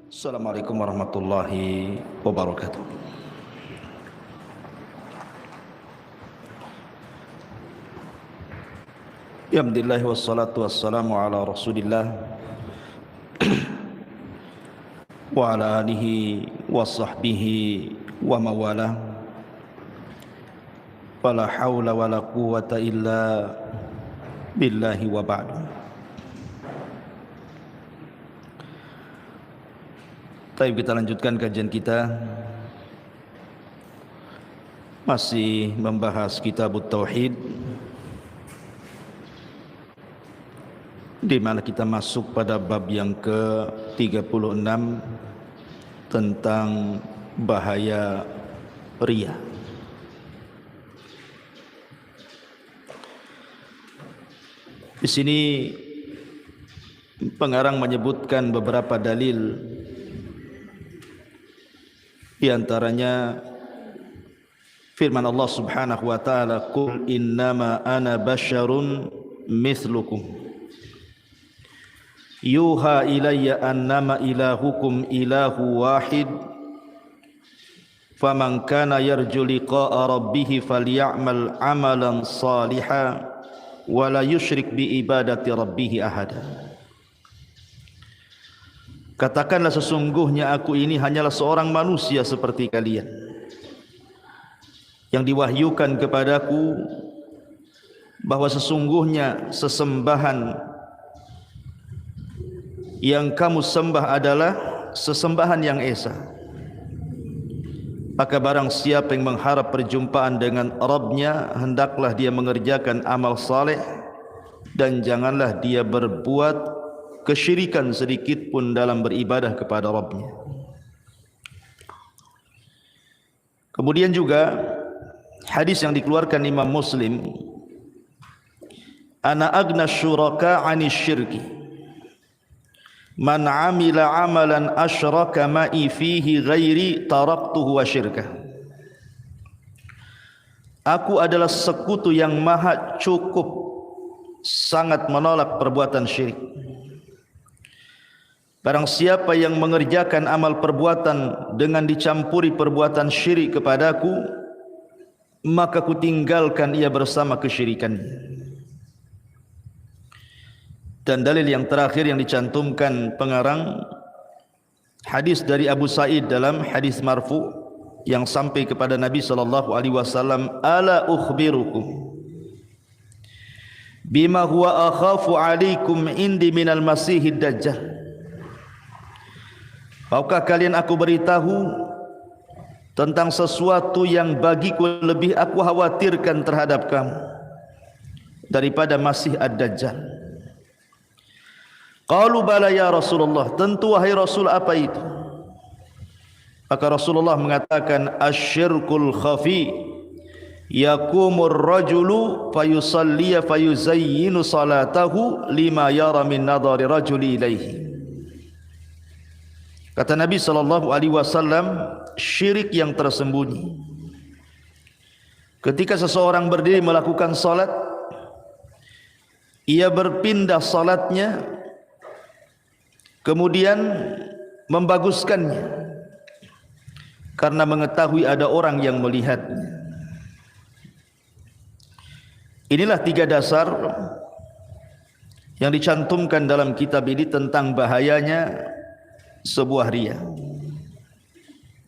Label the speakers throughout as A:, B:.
A: Assalamualaikum warahmatullahi wabarakatuh. Alhamdulillah wassalatu wassalamu ala Rasulillah wa ala alihi wa sahbihi wa mawalah. Wala haula wala quwwata illa billahi wa ba'du. Baik, kita lanjutkan kajian kita. Masih membahas Kitabut Tauhid, di mana kita masuk pada bab yang ke-36 tentang bahaya riya. Di sini pengarang menyebutkan beberapa dalil, di antaranya firman Allah Subhanahu wa taala, "Qul innama ana basyarun mithlukum yuha ilayya annama ilahukum ilahu wahid faman kana yarju liqa'a rabbih falyamal amalan salihan wa la yusyrik bi ibadati rabbih ahada." Katakanlah, sesungguhnya aku ini hanyalah seorang manusia seperti kalian, yang diwahyukan kepadaku bahwa sesungguhnya sesembahan yang kamu sembah adalah sesembahan yang esa. Maka barang siapa yang mengharap perjumpaan dengan Rabbnya, hendaklah dia mengerjakan amal saleh dan janganlah dia berbuat kesyirikan sedikit pun dalam beribadah kepada Rabbnya. Kemudian juga hadis yang dikeluarkan Imam Muslim, "Ana agna syuraka 'anis syirki man 'amila 'amalan asyraka ma'i fihi ghairi taraktuhu wa syirkah." Aku adalah sekutu yang maha cukup, sangat menolak perbuatan syirik. Barang siapa yang mengerjakan amal perbuatan dengan dicampuri perbuatan syirik kepadaku, maka kutinggalkan ia bersama kesyirikannya. Dan dalil yang terakhir yang dicantumkan pengarang, hadis dari Abu Sa'id dalam hadis marfu yang sampai kepada Nabi sallallahu alaihi wasallam, "Ala ukhbirukum bima huwa akhafu alaikum indi minal masihid dajjal." Maukah kalian aku beritahu tentang sesuatu yang bagiku lebih aku khawatirkan terhadap kamu daripada Masih Ad-Dajjal? Qalu bala ya Rasulullah, tentu wahai Rasul, apa itu? Maka Rasulullah mengatakan, asyirkul khafi yakumur rajulu fayusalliya fayuzayyinu salatahu lima yara min nadari rajuli ilaihi. Kata Nabi sallallahu alaihi wasallam, syirik yang tersembunyi. Ketika seseorang berdiri melakukan salat, ia berpindah salatnya, kemudian membaguskannya karena mengetahui ada orang yang melihatnya. Inilah 3 dasar yang dicantumkan dalam kitab ini tentang bahayanya sebuah riya.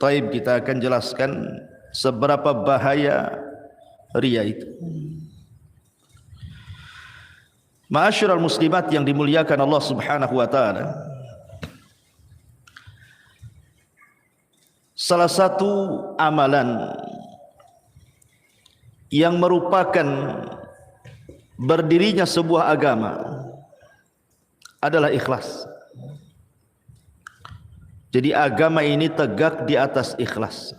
A: Taib, kita akan jelaskan seberapa bahaya riya itu. Ma'asyiral muslimat yang dimuliakan Allah Subhanahu wa taala, salah satu amalan yang merupakan berdirinya sebuah agama adalah ikhlas. Jadi agama ini tegak di atas ikhlas.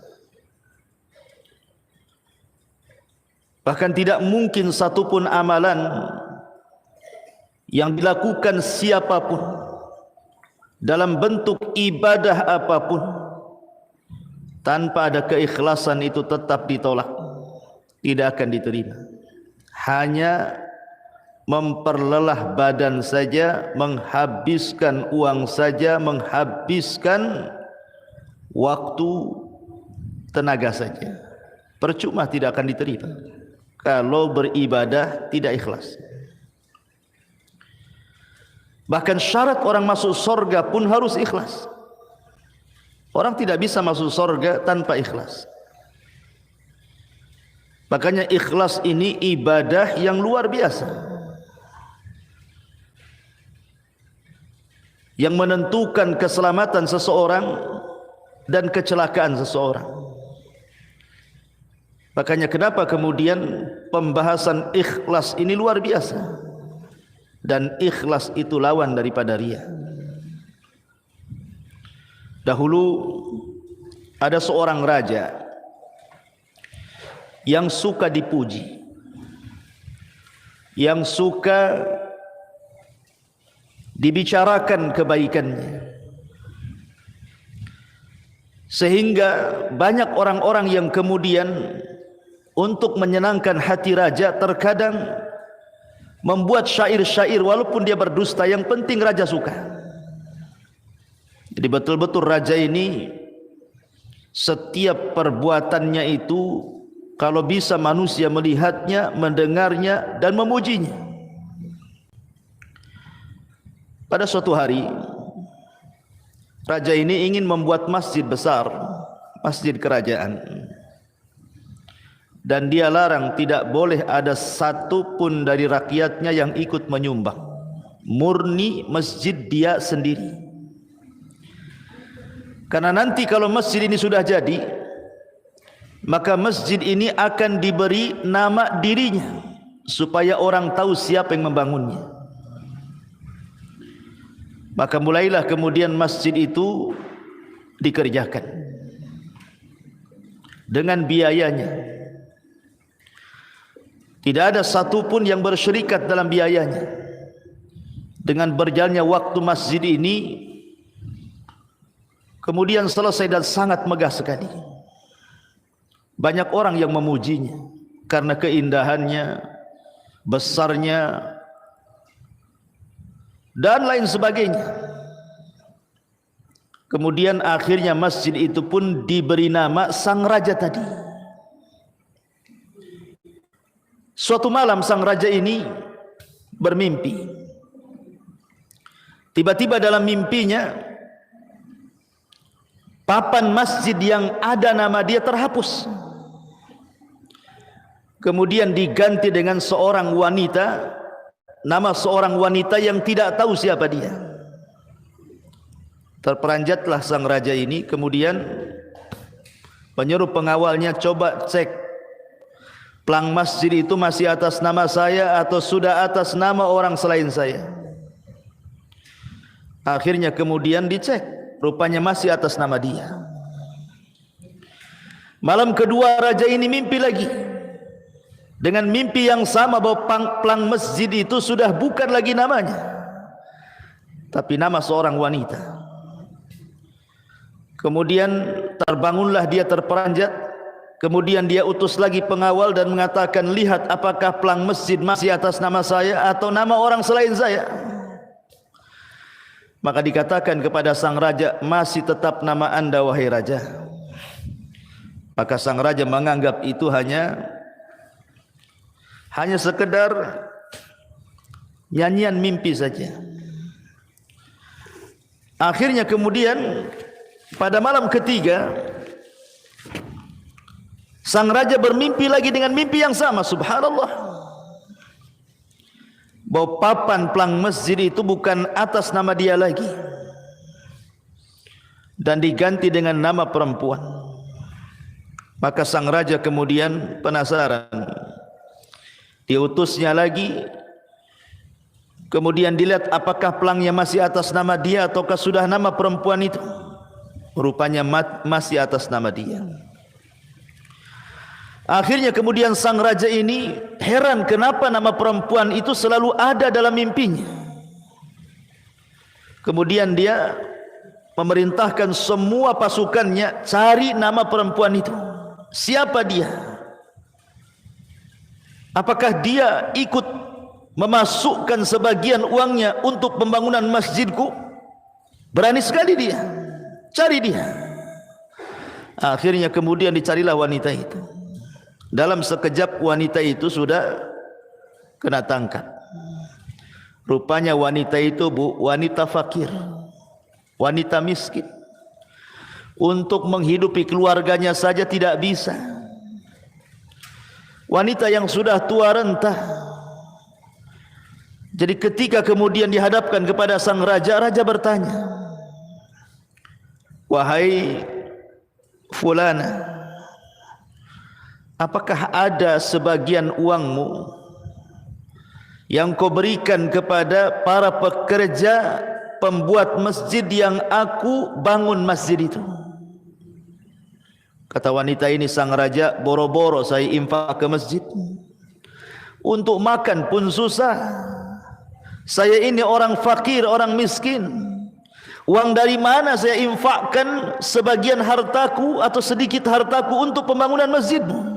A: Bahkan tidak mungkin satupun amalan yang dilakukan siapapun dalam bentuk ibadah apapun tanpa ada keikhlasan itu tetap ditolak, tidak akan diterima. Hanya memperlelah badan saja, menghabiskan uang saja, menghabiskan waktu, tenaga saja, percuma, tidak akan diterima kalau beribadah tidak ikhlas. Bahkan syarat orang masuk surga pun harus ikhlas. Orang tidak bisa masuk surga tanpa ikhlas. Makanya ikhlas ini ibadah yang luar biasa, yang menentukan keselamatan seseorang dan kecelakaan seseorang. Makanya kenapa kemudian pembahasan ikhlas ini luar biasa, dan ikhlas itu lawan daripada riya. Dahulu ada seorang raja yang suka dipuji, yang suka dibicarakan kebaikannya, sehingga banyak orang-orang yang kemudian untuk menyenangkan hati raja terkadang membuat syair-syair walaupun dia berdusta, yang penting raja suka. Jadi betul-betul raja ini setiap perbuatannya itu kalau bisa manusia melihatnya, mendengarnya dan memujinya. Pada suatu hari raja ini ingin membuat masjid besar, masjid kerajaan, dan dia larang tidak boleh ada satu pun dari rakyatnya yang ikut menyumbang. Murni masjid dia sendiri. Karena nanti kalau masjid ini sudah jadi, maka masjid ini akan diberi nama dirinya supaya orang tahu siapa yang membangunnya. Maka mulailah kemudian masjid itu dikerjakan dengan biayanya. Tidak ada satu pun yang bersyirikat dalam biayanya. Dengan berjalannya waktu masjid ini kemudian selesai dan sangat megah sekali. Banyak orang yang memujinya karena keindahannya, besarnya, dan lain sebagainya. Kemudian akhirnya masjid itu pun diberi nama sang raja tadi. Suatu malam sang raja ini bermimpi. Tiba-tiba dalam mimpinya papan masjid yang ada nama dia terhapus. Kemudian diganti dengan seorang wanita, nama seorang wanita yang tidak tahu siapa dia. Terperanjatlah sang raja ini, kemudian menyuruh pengawalnya, coba cek plang masjid itu masih atas nama saya atau sudah atas nama orang selain saya. Akhirnya kemudian dicek, rupanya masih atas nama dia. Malam kedua raja ini mimpi lagi dengan mimpi yang sama, bahwa plang masjid itu sudah bukan lagi namanya, tapi nama seorang wanita. Kemudian terbangunlah dia terperanjat. Kemudian dia utus lagi pengawal dan mengatakan, lihat apakah plang masjid masih atas nama saya atau nama orang selain saya. Maka dikatakan kepada sang raja, masih tetap nama anda wahai raja. Maka sang raja menganggap itu hanya sekedar nyanyian mimpi saja. Akhirnya kemudian pada malam ketiga sang raja bermimpi lagi dengan mimpi yang sama. Subhanallah, bahwa papan plang masjid itu bukan atas nama dia lagi dan diganti dengan nama perempuan. Maka sang raja kemudian penasaran, diutusnya lagi, kemudian dilihat apakah pelangnya masih atas nama dia ataukah sudah nama perempuan itu. Rupanya masih atas nama dia. Akhirnya kemudian sang raja ini heran kenapa nama perempuan itu selalu ada dalam mimpinya. Kemudian dia memerintahkan semua pasukannya cari nama perempuan itu. Siapa dia? Apakah dia ikut memasukkan sebagian uangnya untuk pembangunan masjidku? Berani sekali dia. Cari dia. Akhirnya kemudian dicarilah wanita itu. Dalam sekejap wanita itu sudah kena tangkap. Rupanya wanita itu, Bu, wanita fakir, wanita miskin. Untuk menghidupi keluarganya saja tidak bisa. Wanita yang sudah tua renta. Jadi ketika kemudian dihadapkan kepada sang raja, raja bertanya, "Wahai fulana, apakah ada sebagian uangmu yang kau berikan kepada para pekerja pembuat masjid yang aku bangun masjid itu?" Kata wanita ini, sang raja, "Boro-boro saya infak ke masjid. Untuk makan pun susah. Saya ini orang fakir, orang miskin. Uang dari mana saya infakkan sebagian hartaku atau sedikit hartaku untuk pembangunan masjidmu?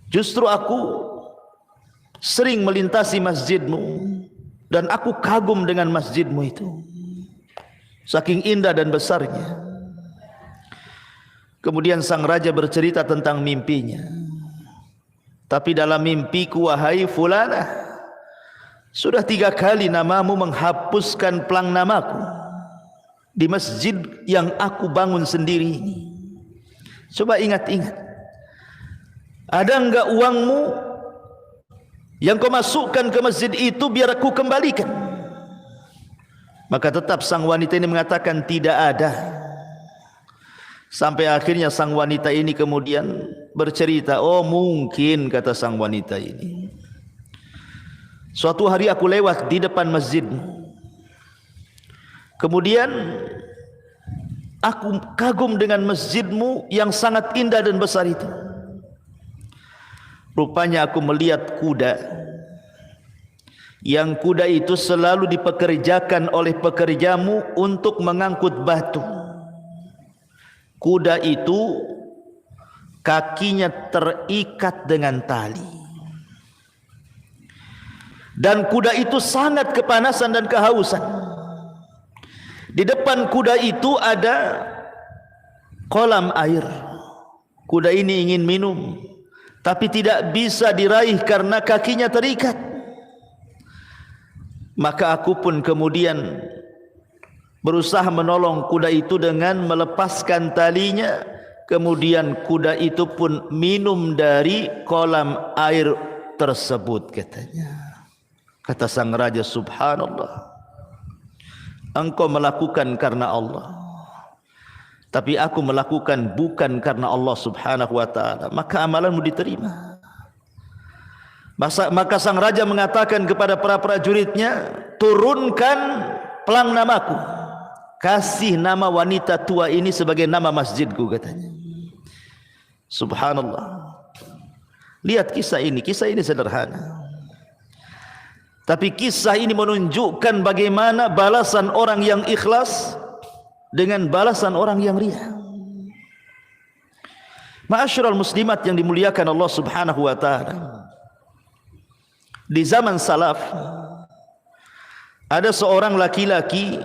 A: Justru aku sering melintasi masjidmu dan aku kagum dengan masjidmu itu. Saking indah dan besarnya." Kemudian sang raja bercerita tentang mimpinya. "Tapi dalam mimpiku, wahai fulana, sudah 3 kali namamu menghapuskan pelang namaku di masjid yang aku bangun sendiri ini. Coba ingat-ingat. Ada enggak uangmu yang kau masukkan ke masjid itu biar aku kembalikan?" Maka tetap sang wanita ini mengatakan tidak ada. Sampai akhirnya sang wanita ini kemudian bercerita, "Oh mungkin," kata sang wanita ini, "suatu hari aku lewat di depan masjidmu. Kemudian aku kagum dengan masjidmu yang sangat indah dan besar itu. Rupanya aku melihat kuda. Yang kuda itu selalu dipekerjakan oleh pekerjamu untuk mengangkut batu. Kuda itu kakinya terikat dengan tali. Dan kuda itu sangat kepanasan dan kehausan. Di depan kuda itu ada kolam air. Kuda ini ingin minum, tapi tidak bisa diraih karena kakinya terikat. Maka aku pun kemudian berusaha menolong kuda itu dengan melepaskan talinya. Kemudian kuda itu pun minum dari kolam air tersebut," katanya. Kata sang raja, "Subhanallah, engkau melakukan karena Allah, tapi aku melakukan bukan karena Allah subhanahu wa ta'ala. Maka amalanmu diterima." Maka sang raja mengatakan kepada para prajuritnya, "Turunkan pelang namaku. Kasih nama wanita tua ini sebagai nama masjidku," katanya. Subhanallah. Lihat kisah ini sederhana. Tapi kisah ini menunjukkan bagaimana balasan orang yang ikhlas dengan balasan orang yang riya. Ma'asyiral muslimat yang dimuliakan Allah Subhanahu wa taala. Di zaman salaf ada seorang laki-laki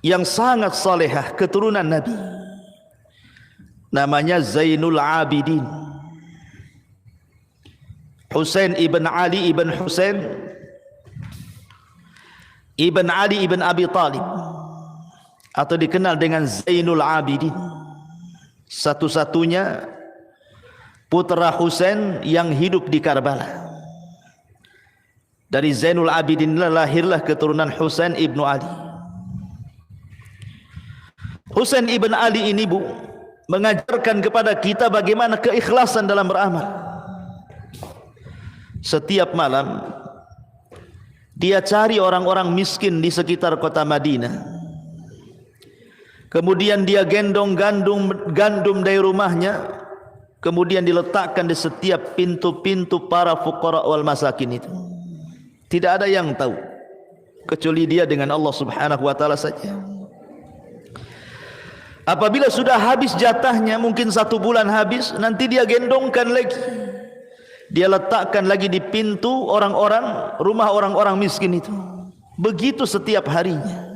A: yang sangat salehah, keturunan Nabi. Namanya Zainul Abidin, Husain ibn Ali ibn Husain ibn Ali ibn Abi Talib, atau dikenal dengan Zainul Abidin, satu-satunya putra Husain yang hidup di Karbala. Dari Zainul Abidin lahirlah keturunan Husain ibnu Ali. Husain ibn Ali ini, Bu, mengajarkan kepada kita bagaimana keikhlasan dalam beramal. Setiap malam dia cari orang-orang miskin di sekitar kota Madinah. Kemudian dia gendong gandum dari rumahnya, kemudian diletakkan di setiap pintu-pintu para fuqara wal masakin itu. Tidak ada yang tahu kecuali dia dengan Allah Subhanahu wa taala saja. Apabila sudah habis jatahnya, mungkin 1 bulan habis, nanti dia gendongkan lagi. dia letakkan lagi di pintu orang-orang, rumah orang-orang miskin itu. Begitu setiap harinya.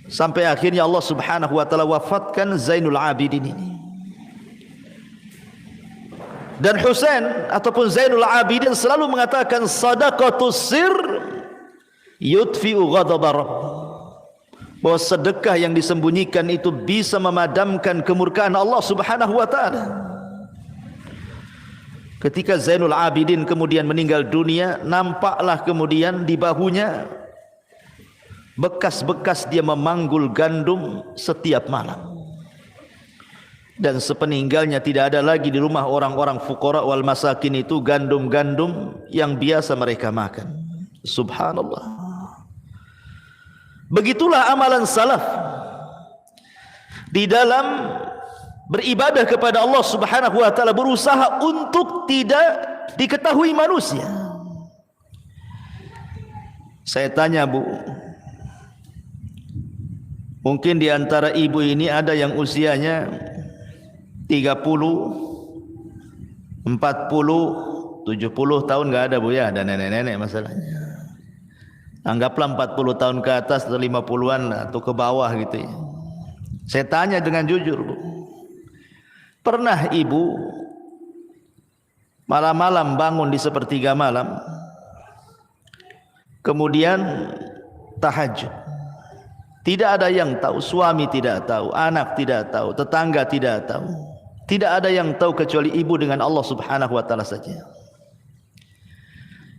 A: Sampai akhirnya Allah Subhanahu wa taala wafatkan Zainul Abidin ini. Dan Husain ataupun Zainul Abidin selalu mengatakan sadaqatus sir yudfi'u ghadaba rabb. Bahwa sedekah yang disembunyikan itu bisa memadamkan kemurkaan Allah Subhanahu wa taala. Ketika Zainul Abidin kemudian meninggal dunia, nampaklah kemudian di bahunya bekas-bekas dia memanggul gandum setiap malam. Dan sepeninggalnya tidak ada lagi di rumah orang-orang fuqara wal masakin itu gandum-gandum yang biasa mereka makan. Subhanallah. Begitulah amalan salaf di dalam beribadah kepada Allah Subhanahu wa taala, berusaha untuk tidak diketahui manusia. Saya tanya, Bu, mungkin di antara ibu ini ada yang usianya 30, 40, 70 tahun, enggak ada, Bu ya, ada nenek-nenek masalahnya. Anggaplah 40 tahun ke atas atau 50-an atau ke bawah gitu ya. Saya tanya dengan jujur, Bu, pernah ibu malam-malam bangun di sepertiga malam, kemudian tahajud? Tidak ada yang tahu, suami tidak tahu, anak tidak tahu, tetangga tidak tahu. Tidak ada yang tahu kecuali ibu dengan Allah Subhanahu wa taala saja.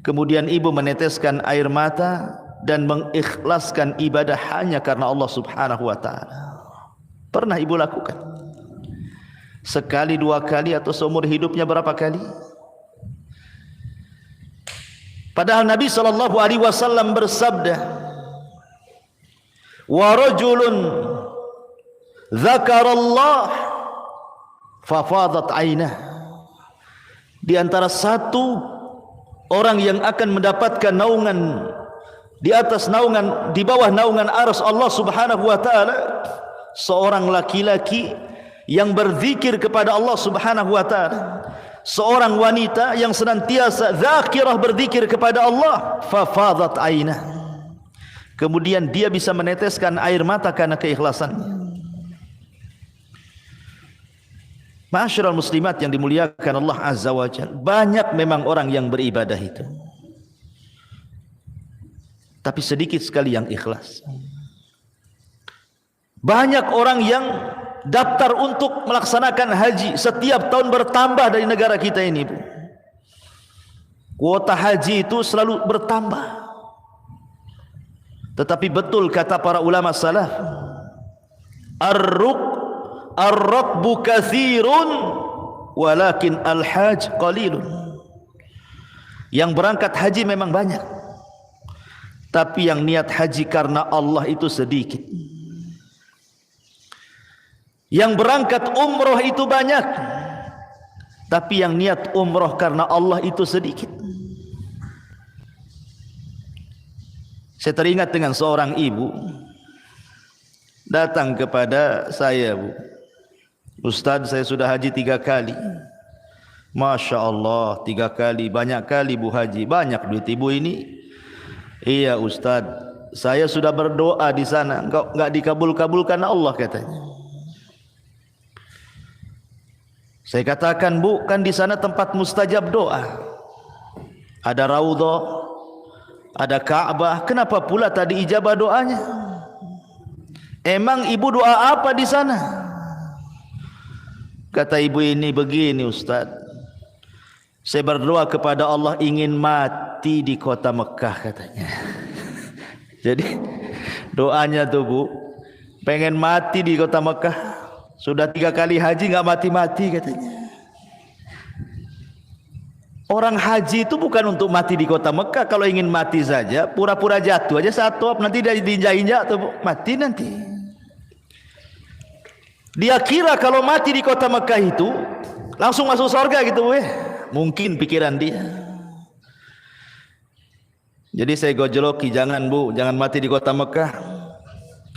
A: Kemudian ibu meneteskan air mata dan mengikhlaskan ibadah hanya karena Allah Subhanahu wa taala. Pernah ibu lakukan? Sekali, dua kali, atau seumur hidupnya berapa kali? Padahal Nabi SAW bersabda, wa rajulun dzakarallah fafadat ainah. Di antara satu orang yang akan mendapatkan naungan di atas naungan, di bawah naungan arsy Allah Subhanahu wa taala, seorang laki-laki yang berzikir kepada Allah Subhanahu wa taala, seorang wanita yang senantiasa zakirah berzikir kepada Allah, fafadat ainah. Kemudian dia bisa meneteskan air mata karena keikhlasannya. Ma'asyiral muslimat yang dimuliakan Allah Azza wa Jalla, banyak memang orang yang beribadah itu, tapi sedikit sekali yang ikhlas. Banyak orang yang daftar untuk melaksanakan haji setiap tahun bertambah dari negara kita ini, Bu. Kuota haji itu selalu bertambah. Tetapi betul kata para ulama salaf, ar-rukbu katsirun walakin al-haj qalilun. Yang berangkat haji memang banyak, tapi yang niat haji karena Allah itu sedikit. Yang berangkat umroh itu banyak, tapi yang niat umroh karena Allah itu sedikit. Saya teringat dengan seorang ibu datang kepada saya, Bu, Ustaz, saya sudah haji 3 kali. Masya Allah, 3 kali, banyak kali Bu haji, banyak duit ibu ini. Iya Ustaz, saya sudah berdoa di sana, enggak dikabul-kabulkan Allah katanya. Saya katakan, Bu, kan di sana tempat mustajab doa. Ada Raudhah, ada Ka'bah, kenapa pula tadi ijabah doanya? Emang ibu doa apa di sana? Kata ibu ini, begini Ustaz, saya berdoa kepada Allah ingin mati di kota Mekah katanya. Jadi doanya tuh, Bu, pengen mati di kota Mekah. Sudah 3 kali haji nggak mati-mati katanya. Orang haji itu bukan untuk mati di kota Mekah. Kalau ingin mati saja, pura-pura jatuh aja satu, nanti dia diinjak-injak tuh, mati nanti. Dia kira kalau mati di kota Mekah itu langsung masuk surga gitu, weh. Mungkin pikiran dia. Jadi saya gojoloki, jangan Bu, jangan mati di kota Mekah.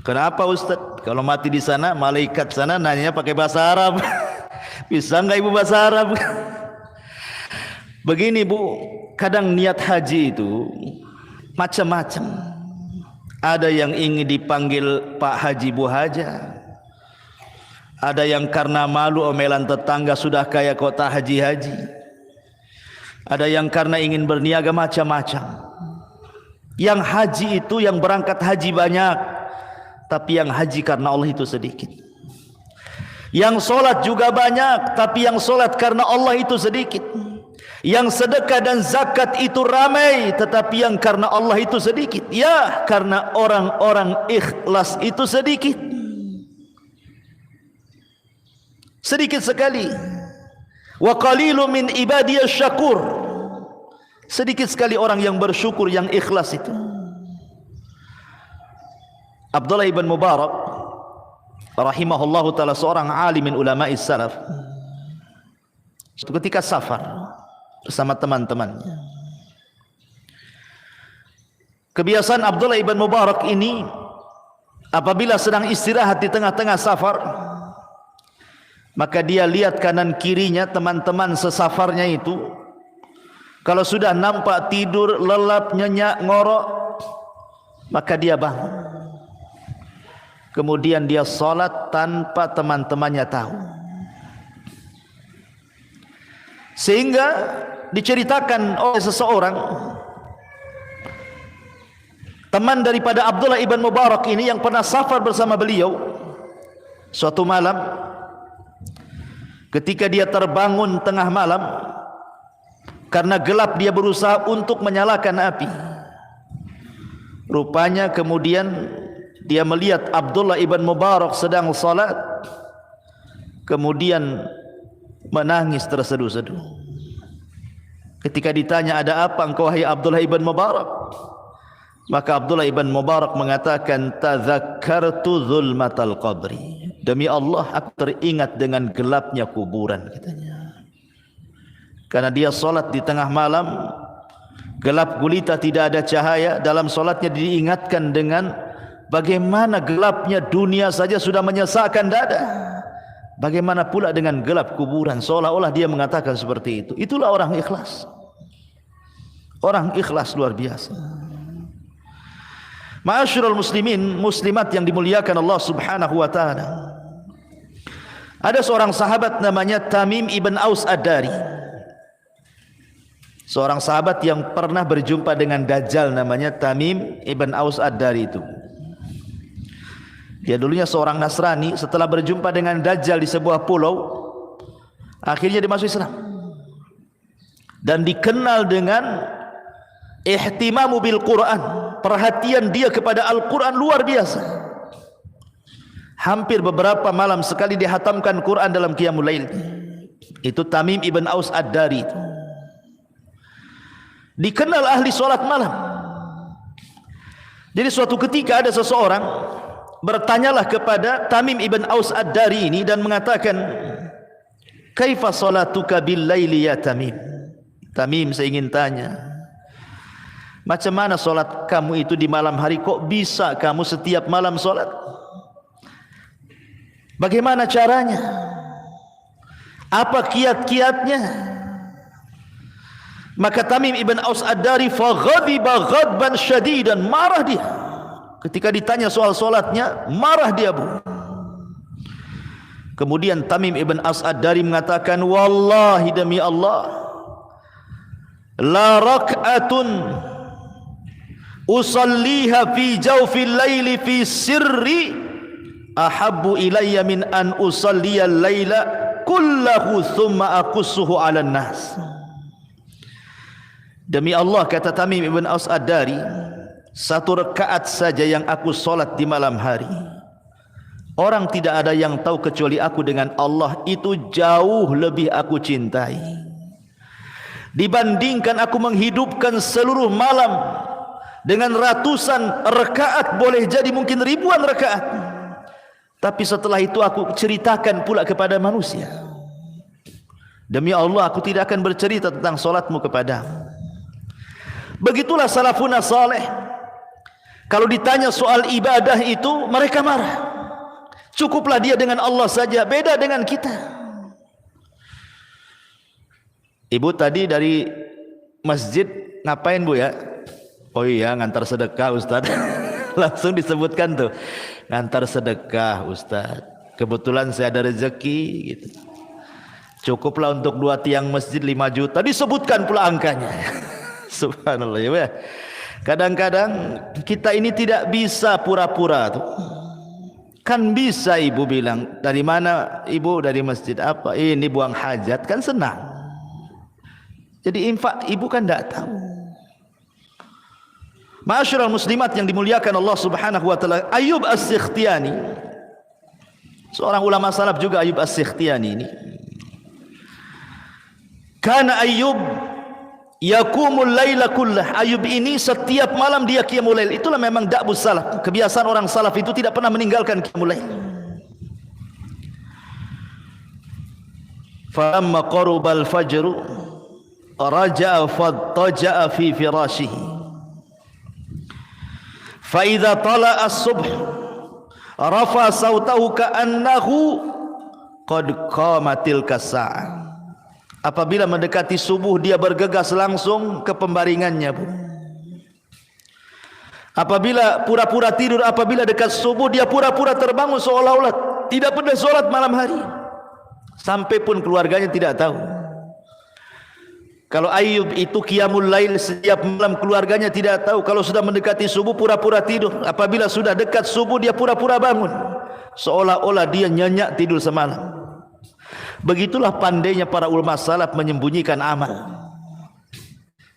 A: Kenapa Ustaz? Kalau mati di sana, malaikat sana nanya pakai bahasa Arab. Bisa nggak ibu bahasa Arab? Begini Bu, kadang niat haji itu macam-macam. Ada yang ingin dipanggil Pak Haji Bu Haja. Ada yang karena malu omelan tetangga sudah kaya kota haji-haji. Ada yang karena ingin berniaga, macam-macam. Yang haji itu, yang berangkat haji banyak, tapi yang haji karena Allah itu sedikit. Yang solat juga banyak, tapi yang solat karena Allah itu sedikit. Yang sedekah dan zakat itu ramai, tetapi yang karena Allah itu sedikit. Ya, karena orang-orang ikhlas itu sedikit. Sedikit sekali. Wa qalilun min ibadiyas syakur. Sedikit sekali orang yang bersyukur, yang ikhlas itu. Abdullah ibn Mubarak rahimahullahu ta'ala, seorang alim min ulama'is salaf, ketika safar bersama teman-temannya. Kebiasaan Abdullah ibn Mubarak ini, apabila sedang istirahat di tengah-tengah safar, maka dia lihat kanan kirinya teman-teman sesafarnya itu. Kalau sudah nampak tidur, lelap, nyenyak, ngorok, maka dia bangun. Kemudian dia salat tanpa teman-temannya tahu. Sehingga diceritakan oleh seseorang, teman daripada Abdullah ibn Mubarak ini yang pernah safar bersama beliau, suatu malam ketika dia terbangun tengah malam, karena gelap dia berusaha untuk menyalakan api. Rupanya kemudian dia melihat Abdullah ibn Mubarak sedang salat, kemudian menangis terseduh-seduh. Ketika ditanya, ada apa engkau wahai Abdullah ibn Mubarak? Maka Abdullah ibn Mubarak mengatakan, tadzakkartu zulmatal qabri. Demi Allah, aku teringat dengan gelapnya kuburan, katanya. Karena dia salat di tengah malam, gelap gulita, tidak ada cahaya. Dalam salatnya diingatkan dengan bagaimana gelapnya dunia saja sudah menyesakkan dada. Bagaimana pula dengan gelap kuburan? Seolah-olah dia mengatakan seperti itu. Itulah orang ikhlas. Orang ikhlas luar biasa. Ma'asyiral muslimin, muslimat yang dimuliakan Allah Subhanahu wa taala. Ada seorang sahabat namanya Tamim ibn Aus Ad-Dari. Seorang sahabat yang pernah berjumpa dengan Dajjal, namanya Tamim ibn Aus Ad-Dari itu. Dia dulunya seorang Nasrani, setelah berjumpa dengan Dajjal di sebuah pulau, akhirnya dia masuk Islam. Dan dikenal dengan ihtimamu bil Quran, perhatian dia kepada Al-Quran luar biasa. Hampir beberapa malam sekali dihatamkan Quran dalam qiyamul lail. Itu Tamim ibn Aus Ad-Dari itu. Dikenal ahli salat malam. Jadi suatu ketika ada seseorang bertanyalah kepada Tamim ibn Aus Ad-Dari ini dan mengatakan, kaifa salatuka bil laili ya Tamim? Tamim, saya ingin tanya, macam mana solat kamu itu di malam hari? Kok bisa kamu setiap malam solat? Bagaimana caranya? Apa kiat-kiatnya? Maka Tamim ibn Aus Ad-Dari faghadiba ghadban syadidan, marah dia. Ketika ditanya soal solatnya, marah dia, Bu. Kemudian Tamim ibn Aus Ad-Dari mengatakan, wallahi demi Allah, la rak'atun usalliha fi jawfil laili fi sirri ahabbu ilayya min an usalliya al-laila kullahu thumma aqussuhu 'alan nas. Demi Allah, kata Tamim ibn Aus Ad-Dari, satu rakaat saja yang aku solat di malam hari, orang tidak ada yang tahu kecuali aku dengan Allah, itu jauh lebih aku cintai dibandingkan aku menghidupkan seluruh malam dengan ratusan rakaat, boleh jadi mungkin ribuan rakaat, tapi setelah itu aku ceritakan pula kepada manusia. Demi Allah, aku tidak akan bercerita tentang solatmu kepadamu. Begitulah salafun saleh. Kalau ditanya soal ibadah itu, mereka marah. Cukuplah dia dengan Allah saja, beda dengan kita. Ibu tadi dari masjid ngapain Bu ya? Oh iya, ngantar sedekah Ustaz. Langsung disebutkan tuh, ngantar sedekah Ustaz. Kebetulan saya ada rezeki gitu. Cukuplah untuk 2 tiang masjid 5 juta. Disebutkan pula angkanya. Subhanallah ya. Kadang-kadang kita ini tidak bisa pura-pura tuh. Kan bisa ibu bilang, dari mana ibu? Dari masjid apa? Ini buang hajat, kan senang. Jadi infak ibu kan tidak tahu. Ma'asyiral muslimat yang dimuliakan Allah Subhanahu wa taala, Ayyub As-Sikhtiyani, seorang ulama salaf juga, Ayyub As-Sikhtiyani ini. Kana Ayyub yakumul laila kullah. Ayyub ini setiap malam dia qiyamul lail. Itulah memang da'bus salaf. Kebiasaan orang salaf itu tidak pernah meninggalkan qiyamul lail. Falamma qarubal fajr raja'a fattaja'a fi firashihi. Fa idza tala'a as-subh rafa sautahu ka'annahu qad qamatil kasa'ah. Apabila mendekati subuh dia bergegas langsung ke pembaringannya, Bu. Apabila pura-pura tidur, apabila dekat subuh dia pura-pura terbangun seolah-olah tidak pernah sholat malam hari. Sampai pun keluarganya tidak tahu. Kalau Ayyub itu qiyamul lail setiap malam, keluarganya tidak tahu. Kalau sudah mendekati subuh pura-pura tidur. Apabila sudah dekat subuh dia pura-pura bangun, seolah-olah dia nyenyak tidur semalam. Begitulah pandainya para ulama salaf menyembunyikan amal.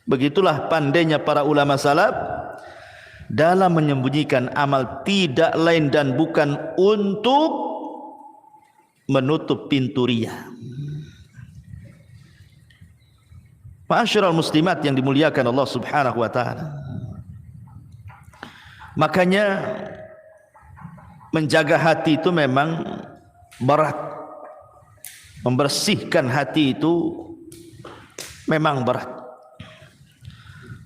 A: Begitulah pandainya para ulama salaf dalam menyembunyikan amal, tidak lain dan bukan untuk menutup pintu riya. Ma'asyiral muslimat yang dimuliakan Allah Subhanahu wa taala. Makanya menjaga hati itu memang berat. Membersihkan hati itu memang berat.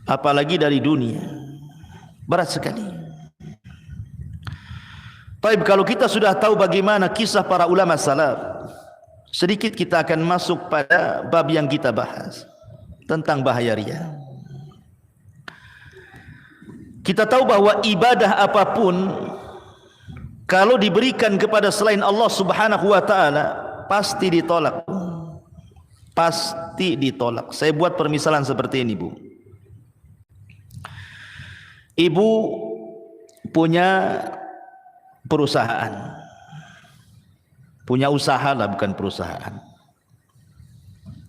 A: Apalagi dari dunia. Berat sekali. Baik, kalau kita sudah tahu bagaimana kisah para ulama salaf, sedikit kita akan masuk pada bab yang kita bahas tentang bahaya riya. Kita tahu bahwa ibadah apapun kalau diberikan kepada selain Allah Subhanahu wa taala pasti ditolak. Pasti ditolak. Saya buat permisalan seperti ini, Bu. Ibu punya perusahaan. Punya usaha lah, bukan perusahaan.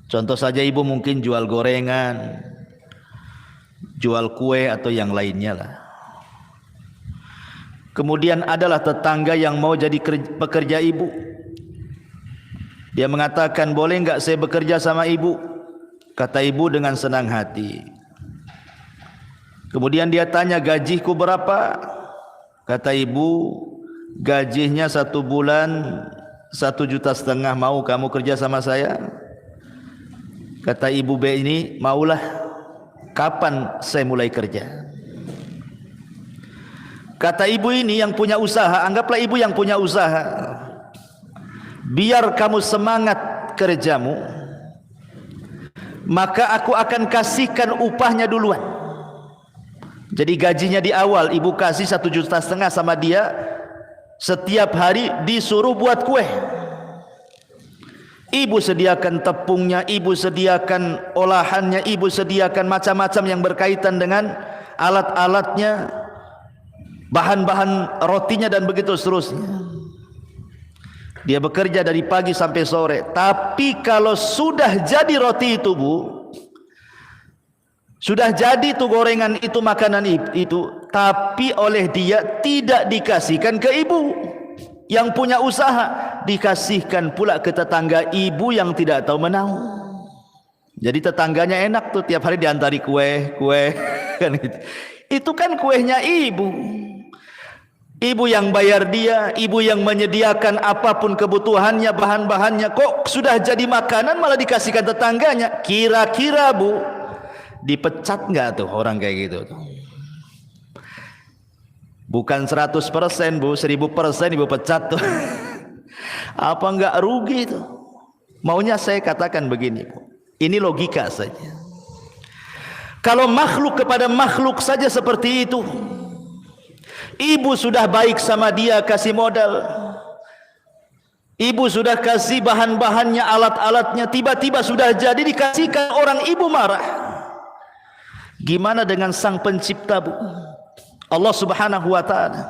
A: Contoh saja ibu mungkin jual gorengan, jual kue atau yang lainnya lah. Kemudian adalah tetangga yang mau jadi pekerja ibu. Dia mengatakan, boleh enggak saya bekerja sama ibu? Kata ibu dengan senang hati. Kemudian dia tanya, gajiku berapa? Kata ibu, gajinya 1 bulan 1,5 juta. Mau kamu kerja sama saya? Kata ibu B ini, maulah. Kapan saya mulai kerja? Kata ibu ini yang punya usaha, anggaplah ibu yang punya usaha. Biar kamu semangat kerjamu, maka aku akan kasihkan upahnya duluan. Jadi gajinya di awal ibu kasih 1,5 juta sama dia. Setiap hari disuruh buat kue. Ibu sediakan tepungnya, ibu sediakan olahannya, ibu sediakan macam-macam yang berkaitan dengan alat-alatnya, bahan-bahan rotinya dan begitu seterusnya. Dia bekerja dari pagi sampai sore. Tapi kalau sudah jadi roti itu, Bu, sudah jadi itu gorengan itu, makanan itu, tapi oleh dia tidak dikasihkan ke ibu yang punya usaha, dikasihkan pula ke tetangga ibu yang tidak tahu menahu. Jadi tetangganya enak tuh, tiap hari diantari kue kan gitu. Itu kan kuenya ibu. Ibu yang bayar dia, ibu yang menyediakan apapun kebutuhannya, bahan-bahannya. Kok sudah jadi makanan malah dikasihkan tetangganya? Kira-kira, Bu, dipecat nggak tuh orang kayak gitu? Bukan 100%, Bu, 1000% ibu pecat tuh. Apa nggak rugi tuh? Maunya saya katakan begini, Bu. Ini logika saja. Kalau makhluk kepada makhluk saja seperti itu, ibu sudah baik sama dia, kasih modal, ibu sudah kasih bahan-bahannya, alat-alatnya, tiba-tiba sudah jadi dikasihkan orang, ibu marah. Gimana dengan sang pencipta, Bu? Allah Subhanahu wa ta'ala.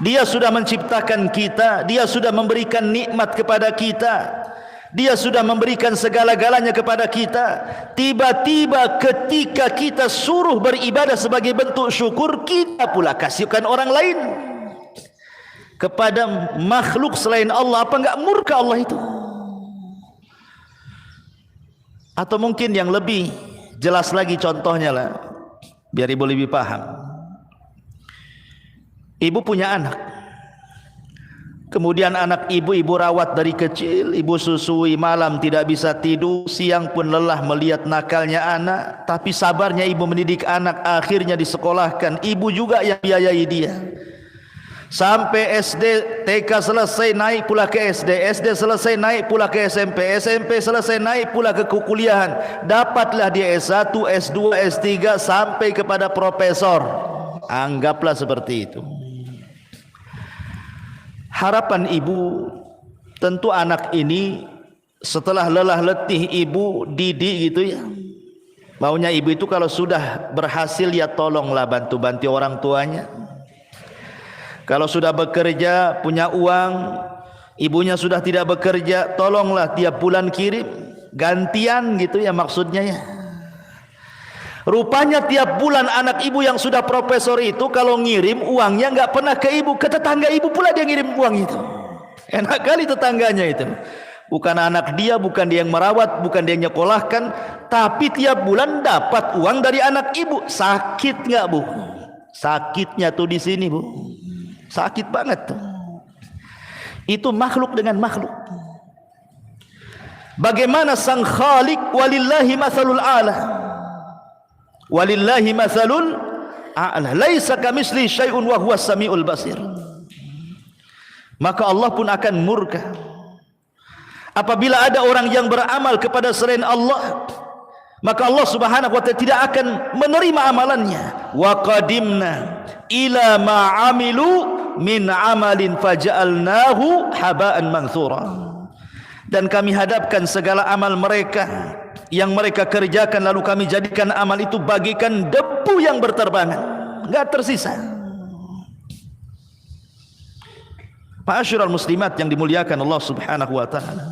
A: Dia sudah menciptakan kita, dia sudah memberikan nikmat kepada kita, dia sudah memberikan segala-galanya kepada kita. Tiba-tiba ketika kita suruh beribadah sebagai bentuk syukur, kita pula kasihkan orang lain kepada makhluk selain Allah. Apa enggak murka Allah itu? Atau mungkin yang lebih jelas lagi contohnya lah, biar ibu lebih paham. Ibu punya anak, kemudian anak ibu rawat dari kecil, ibu susui, malam tidak bisa tidur, siang pun lelah melihat nakalnya anak, tapi sabarnya ibu mendidik anak, akhirnya disekolahkan, ibu juga yang biayai dia sampai SD, TK selesai naik pula ke SD, SD selesai naik pula ke SMP, SMP selesai naik pula ke kuliahan, dapatlah dia S1, S2, S3 sampai kepada profesor. Anggaplah seperti itu. Harapan ibu tentu anak ini setelah lelah letih ibu didik gitu ya. Maunya ibu itu kalau sudah berhasil ya tolonglah bantu-bantu orang tuanya. Kalau sudah bekerja punya uang, ibunya sudah tidak bekerja, tolonglah tiap bulan kirim, gantian gitu ya maksudnya ya. Rupanya tiap bulan anak ibu yang sudah profesor itu kalau ngirim uangnya nggak pernah ke ibu, ke tetangga ibu pula dia ngirim uang itu. Enak kali tetangganya itu. Bukan anak dia, bukan dia yang merawat, bukan dia yang nyekolahkan, tapi tiap bulan dapat uang dari anak ibu. Sakit nggak, Bu? Sakitnya tuh di sini, Bu. Sakit banget tuh. Itu makhluk dengan makhluk. Bagaimana sang Khalik, walillahi matsalul a'la. Walillahi matsalul a'la. Laisa kamitsli syai'un wa huwas samiul basir. Maka Allah pun akan murka apabila ada orang yang beramal kepada selain Allah, maka Allah Subhanahu wa ta'ala tidak akan menerima amalannya. Wa qadimna ila ma amilu min amalin faja'alnahu haba'an manthura. Dan kami hadapkan segala amal mereka yang mereka kerjakan, lalu kami jadikan amal itu bagikan debu yang berterbangan, enggak tersisa. Ma'asyiral muslimat yang dimuliakan Allah Subhanahu wa ta'ala.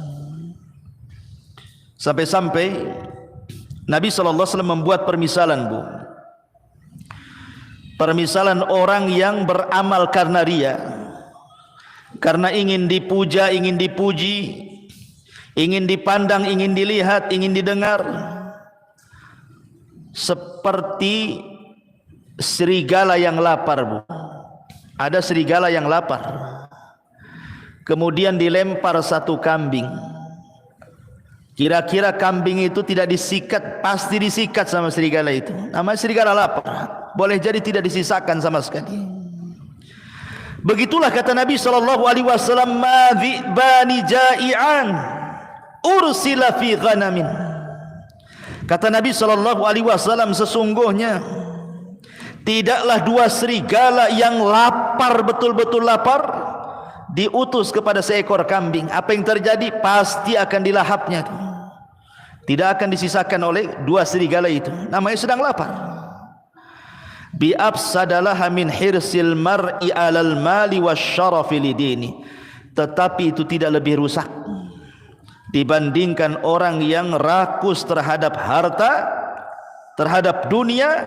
A: Sampai-sampai Nabi sallallahu alaihi wasallam membuat permisalan, Bu. Permisalan orang yang beramal karena riya, karena ingin dipuja, ingin dipuji, ingin dipandang, ingin dilihat, ingin didengar, seperti serigala yang lapar, Bu. Ada serigala yang lapar, kemudian dilempar satu kambing. Kira-kira kambing itu tidak disikat, pasti disikat sama serigala itu. Namanya serigala lapar, boleh jadi tidak disisakan sama sekali. Begitulah kata Nabi sallallahu alaihi wasallam, ma dhi'bani ja'ian ursila fi ghanamin. Kata Nabi sallallahu alaihi wasallam, sesungguhnya tidaklah dua serigala yang lapar, betul-betul lapar, diutus kepada seekor kambing. Apa yang terjadi? Pasti akan dilahapnya, tidak akan disisakan oleh dua serigala itu. Namanya sedang lapar. Bi afsadalaha min hirsil mar'i alal mali wasyarafi lidini. Tetapi itu tidak lebih rusak dibandingkan orang yang rakus terhadap harta, terhadap dunia,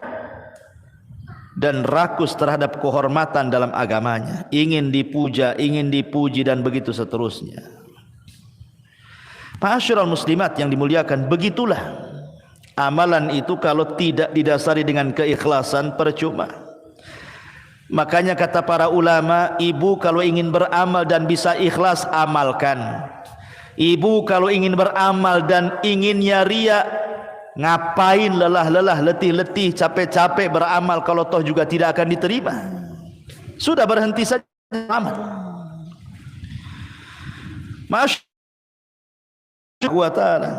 A: dan rakus terhadap kehormatan dalam agamanya. Ingin dipuja, ingin dipuji, dan begitu seterusnya. Ma'asyiral muslimat yang dimuliakan, begitulah amalan itu kalau tidak didasari dengan keikhlasan percuma. Makanya kata para ulama, ibu kalau ingin beramal dan bisa ikhlas, amalkan. Ibu kalau ingin beramal dan inginnya riya, ngapain lelah-lelah, letih-letih, capek-capek beramal kalau toh juga tidak akan diterima. Sudah berhenti saja amal. Masya Allah.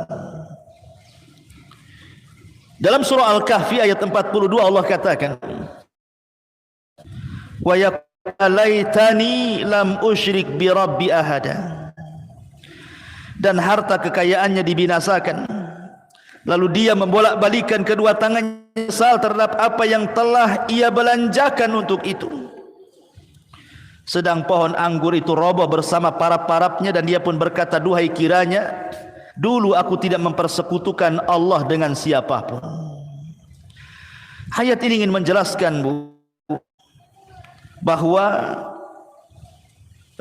A: Dalam surah Al-Kahfi ayat 42 Allah katakan, wa yaqalaitani lam usyrik bi rabbi ahada. Dan harta kekayaannya dibinasakan, lalu dia membolak-balikan kedua tangannya menyesal terhadap apa yang telah ia belanjakan untuk itu. Sedang pohon anggur itu roboh bersama parap-parapnya, dan dia pun berkata, duhai kiranya dulu aku tidak mempersekutukan Allah dengan siapapun. Ayat ini ingin menjelaskan, Bu, bahwa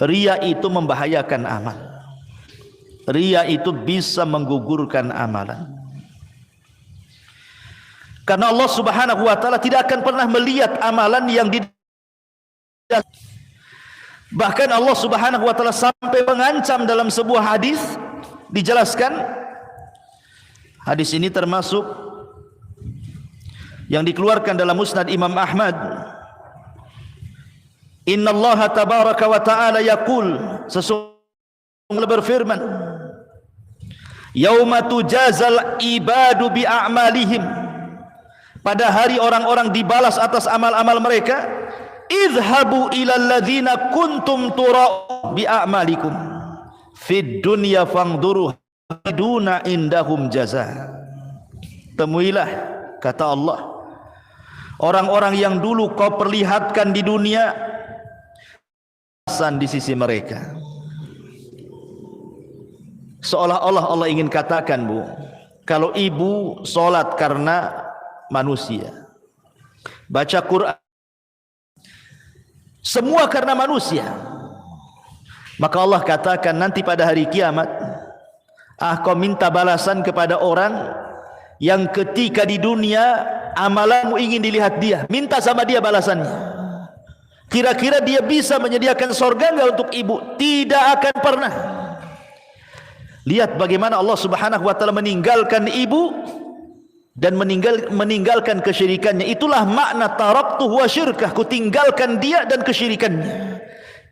A: riya itu membahayakan amal. Riya itu bisa menggugurkan amalan. Karena Allah Subhanahu wa taala tidak akan pernah melihat amalan yang bahkan Allah Subhanahu wa taala sampai mengancam dalam sebuah hadis, dijelaskan hadis ini termasuk yang dikeluarkan dalam Musnad Imam Ahmad. Innallaha tabaraka wa ta'ala yaqul, sesungguhnya berfirman, yauma tujazal ibadu bi a'malihim, pada hari orang-orang dibalas atas amal-amal mereka. Idhabu ilal ladzina kuntum tura'u bi a'malikum fid dunya fangduru duna indahum jaza. Temuilah, kata Allah, orang-orang yang dulu kau perlihatkan di dunia di sisi mereka. Seolah-olah Allah ingin katakan, Bu, kalau ibu sholat karena manusia, baca Quran semua karena manusia, maka Allah katakan nanti pada hari kiamat, kau minta balasan kepada orang yang ketika di dunia amalanmu ingin dilihat dia, minta sama dia balasannya. Kira-kira dia bisa menyediakan sorga enggak untuk ibu? Tidak akan pernah. Lihat bagaimana Allah Subhanahu wa taala meninggalkan ibu dan meninggalkan kesyirikannya. Itulah makna taraktuhu wa syirkah, ku tinggalkan dia dan kesyirikannya.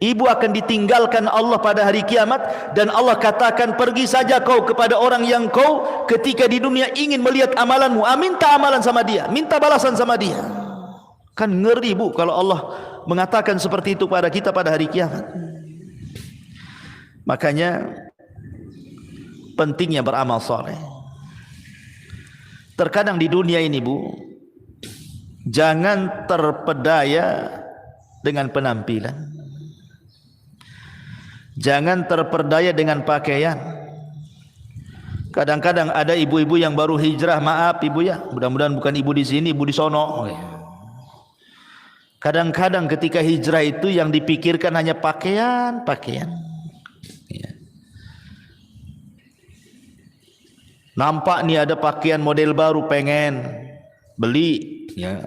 A: Ibu akan ditinggalkan Allah pada hari kiamat, dan Allah katakan, pergi saja kau kepada orang yang kau ketika di dunia ingin melihat amalanmu, minta amalan sama dia, minta balasan sama dia. Kan ngeri, Bu, kalau Allah mengatakan seperti itu pada kita pada hari kiamat. Makanya pentingnya beramal saleh. Terkadang di dunia ini, Bu, jangan terpedaya dengan penampilan, jangan terpedaya dengan pakaian. Kadang-kadang ada ibu-ibu yang baru hijrah, maaf ibu ya, mudah-mudahan bukan ibu di sini, ibu di sono. Kadang-kadang ketika hijrah itu yang dipikirkan hanya pakaian. Nampak nih ada pakaian model baru, pengen beli, ya.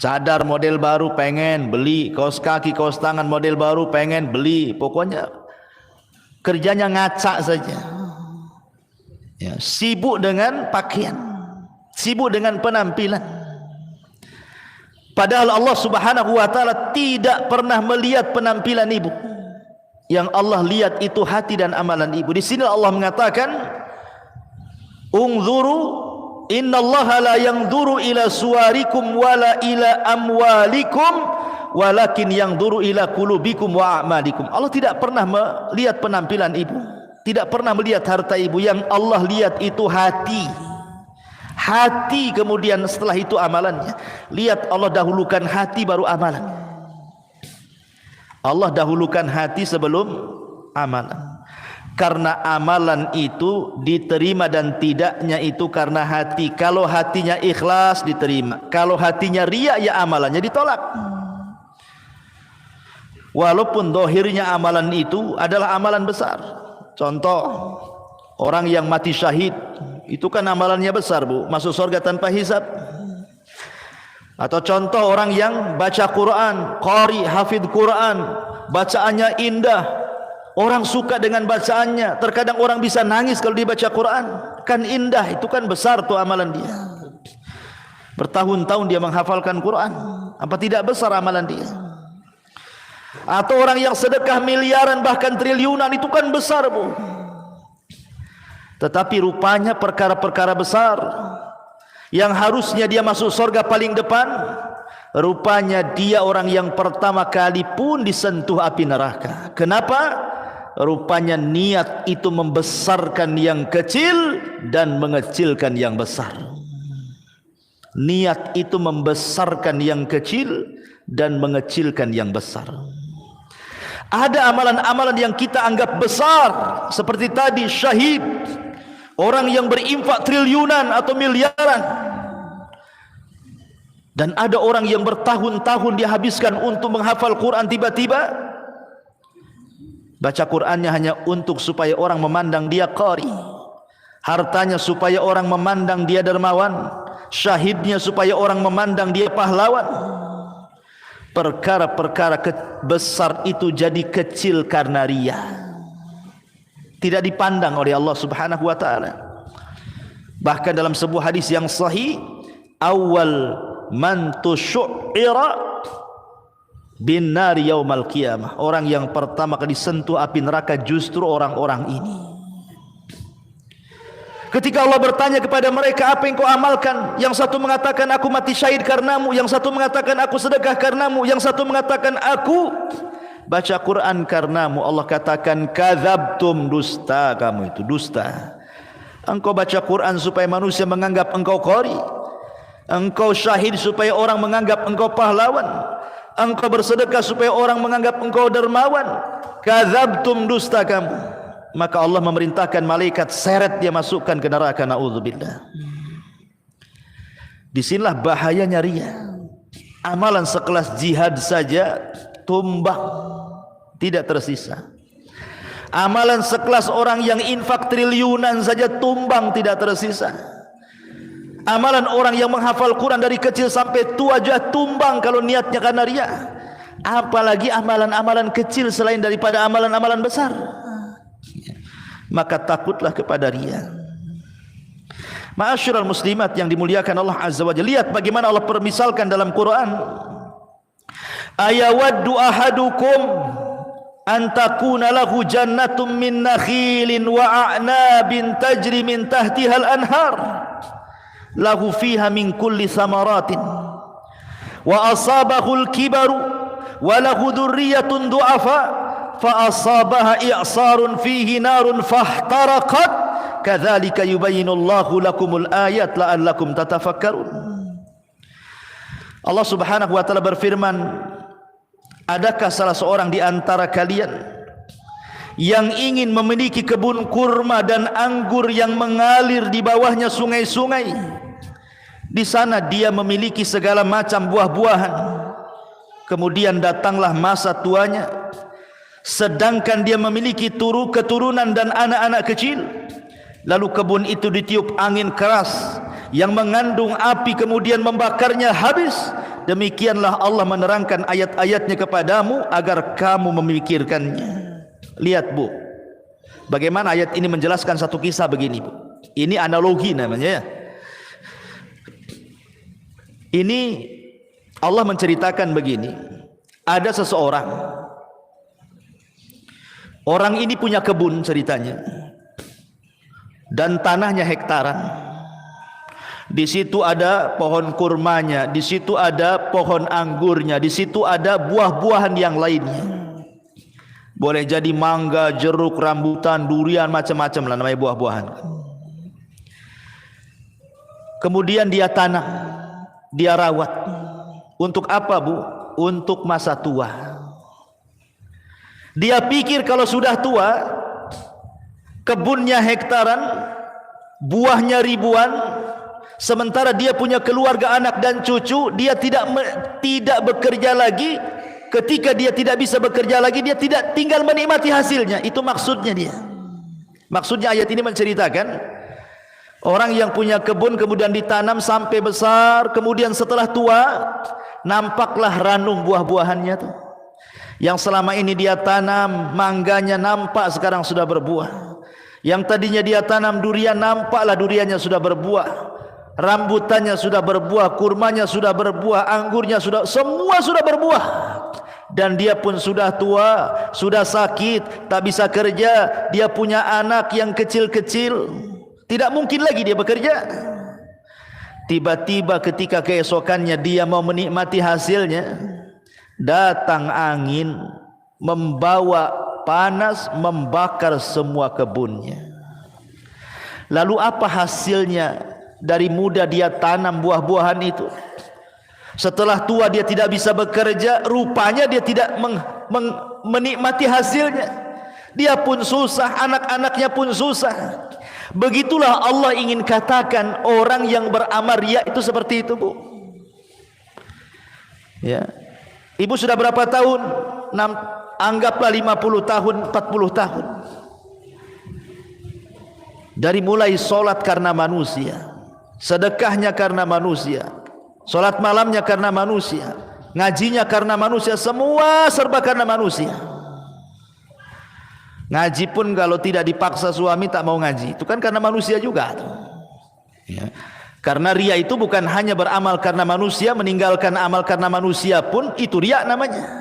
A: Cadar model baru, pengen beli. Kaos kaki, kaos tangan model baru, pengen beli. Pokoknya kerjanya ngaca saja, ya. Sibuk dengan pakaian, sibuk dengan penampilan. Padahal Allah Subhanahu wa taala tidak pernah melihat penampilan ibu. Yang Allah lihat itu hati dan amalan ibu. Di sini Allah mengatakan, "Unzuru innallaha la yanzuru ila suwarikum wala ila amwalikum walakin yanzuru ila qulubikum wa a'malikum." Allah tidak pernah melihat penampilan ibu, tidak pernah melihat harta ibu. Yang Allah lihat itu hati. Hati, kemudian setelah itu amalannya. Lihat, Allah dahulukan hati baru amalan. Allah dahulukan hati sebelum amalan. Karena amalan itu diterima dan tidaknya itu karena hati. Kalau hatinya ikhlas diterima, kalau hatinya riya, ya amalannya ditolak. Walaupun dohirnya amalan itu adalah amalan besar. Contoh, orang yang mati syahid, itu kan amalannya besar, Bu, masuk surga tanpa hisab. Atau contoh orang yang baca Quran, qari, hafidh Quran, bacaannya indah, orang suka dengan bacaannya. Terkadang orang bisa nangis kalau dibaca Quran, kan indah, itu kan besar tuh amalan dia. Bertahun-tahun dia menghafalkan Quran, apa tidak besar amalan dia? Atau orang yang sedekah miliaran bahkan triliunan, itu kan besar, Bu. Tetapi rupanya perkara-perkara besar yang harusnya dia masuk surga paling depan, rupanya dia orang yang pertama kali pun disentuh api neraka. Kenapa? Rupanya niat itu membesarkan yang kecil dan mengecilkan yang besar. Niat itu membesarkan yang kecil dan mengecilkan yang besar. Ada amalan-amalan yang kita anggap besar, seperti tadi syahid, orang yang berinfak triliunan atau miliaran. Dan ada orang yang bertahun-tahun dihabiskan untuk menghafal Quran, tiba-tiba baca Qurannya hanya untuk supaya orang memandang dia qari, hartanya supaya orang memandang dia dermawan, syahidnya supaya orang memandang dia pahlawan. Perkara-perkara besar itu jadi kecil karena riya, tidak dipandang oleh Allah Subhanahu wa taala. Bahkan dalam sebuah hadis yang sahih, awal man tusyu'ira bin nari yaumal qiyamah, orang yang pertama kali disentuh api neraka justru orang-orang ini. Ketika Allah bertanya kepada mereka, apa yang kau amalkan? Yang satu mengatakan aku mati syahid karenamu, yang satu mengatakan aku sedekah karenamu, yang satu mengatakan aku baca Quran karenamu. Allah katakan, kadzabtum, dusta kamu, itu dusta. Engkau baca Quran supaya manusia menganggap engkau qari, engkau syahid supaya orang menganggap engkau pahlawan, engkau bersedekah supaya orang menganggap engkau dermawan. Kadzabtum, dusta kamu. Maka Allah memerintahkan malaikat seret dia masukkan ke neraka. Na'udzubillah. Disinilah bahayanya riya. Amalan sekelas jihad saja tumbang, tidak tersisa. Amalan sekelas orang yang infak triliunan saja tumbang, tidak tersisa. Amalan orang yang menghafal Quran dari kecil sampai tua aja tumbang kalau niatnya karena riya. Apalagi amalan-amalan kecil selain daripada amalan-amalan besar. Maka takutlah kepada riya. Ma'asyiral muslimat yang dimuliakan Allah Azza wa Jalla, lihat bagaimana Allah permisalkan dalam Quran. Ayawaddu ahadukum an takuna lahu jannatum min nakhilin wa a'nabin tajri min tahtiha al-anhar lahu fiha min kulli thamaratin wa asabahu al-kibaru wa lahu dhurriyyatun du'afa fa asabaha i'sarun fihi narun fahtaraqat kadzalika yubayyinullahu lakumul ayat la'allakum tatafakkarun. Allah Subhanahu wa taala berfirman, adakah salah seorang di antara kalian yang ingin memiliki kebun kurma dan anggur yang mengalir di bawahnya sungai-sungai? Di sana dia memiliki segala macam buah-buahan. Kemudian datanglah masa tuanya, sedangkan dia memiliki keturunan dan anak-anak kecil. Lalu kebun itu ditiup angin keras yang mengandung api, kemudian membakarnya habis. Demikianlah Allah menerangkan ayat-ayatnya kepadamu agar kamu memikirkannya. Lihat bu, bagaimana ayat ini menjelaskan satu kisah begini bu. Ini analogi namanya ya. Ini Allah menceritakan begini. Ada seseorang, orang ini punya kebun ceritanya, dan tanahnya hektaran. Di situ ada pohon kurmanya, di situ ada pohon anggurnya, di situ ada buah-buahan yang lainnya. Boleh jadi mangga, jeruk, rambutan, durian, macam-macam lah namanya buah-buahan. Kemudian dia tanam, dia rawat. Untuk apa bu? Untuk masa tua. Dia pikir kalau sudah tua, kebunnya hektaran, buahnya ribuan, sementara dia punya keluarga, anak dan cucu, dia tidak bekerja lagi. Ketika dia tidak bisa bekerja lagi, dia tidak tinggal menikmati hasilnya. Itu maksudnya dia. Maksudnya ayat ini menceritakan orang yang punya kebun kemudian ditanam sampai besar, kemudian setelah tua nampaklah ranum buah-buahannya tuh. Yang selama ini dia tanam, mangganya nampak sekarang sudah berbuah. Yang tadinya dia tanam durian, nampaklah duriannya sudah berbuah. Rambutannya sudah berbuah, kurmanya sudah berbuah, anggurnya sudah, semua sudah berbuah. Dan dia pun sudah tua, sudah sakit, tak bisa kerja. Dia punya anak yang kecil-kecil, tidak mungkin lagi dia bekerja. tiba-tiba ketika keesokannya dia mau menikmati hasilnya, datang angin membawa panas, membakar semua kebunnya. Lalu apa hasilnya dari muda dia tanam buah-buahan itu? Setelah tua dia tidak bisa bekerja, rupanya dia tidak menikmati hasilnya. Dia pun susah, anak-anaknya pun susah. Begitulah Allah ingin katakan orang yang beramal riya itu seperti itu, Bu. Ya. Ibu sudah berapa tahun? Anggaplah 50 tahun, 40 tahun. Dari mulai solat karena manusia, sedekahnya karena manusia, solat malamnya karena manusia, ngajinya karena manusia, semua serba karena manusia. Ngaji pun kalau tidak dipaksa suami tak mau ngaji, itu kan karena manusia juga. Ya. Karena riya itu bukan hanya beramal karena manusia, meninggalkan amal karena manusia pun itu riya namanya.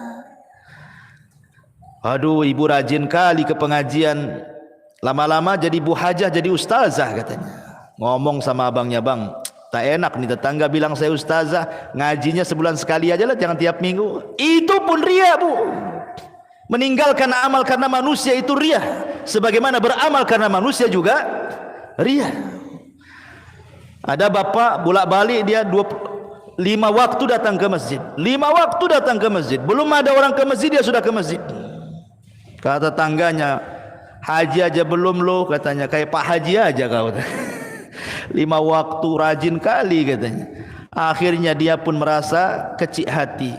A: Aduh, ibu rajin kali ke pengajian, lama-lama jadi bu hajah, jadi ustazah katanya. Ngomong sama abangnya, bang, tak enak nih tetangga bilang saya ustazah, ngajinya sebulan sekali aja lah, jangan tiap minggu. Itu pun riya, Bu. Meninggalkan amal karena manusia itu riya, sebagaimana beramal karena manusia juga riya. Ada bapak bolak-balik dia 5 waktu datang ke masjid, 5 waktu datang ke masjid, belum ada orang ke masjid dia sudah ke masjid. Kata tangganya, haji aja belum lo, katanya, kayak Pak Haji aja kau. 5 waktu rajin kali katanya. Akhirnya dia pun merasa kecil hati.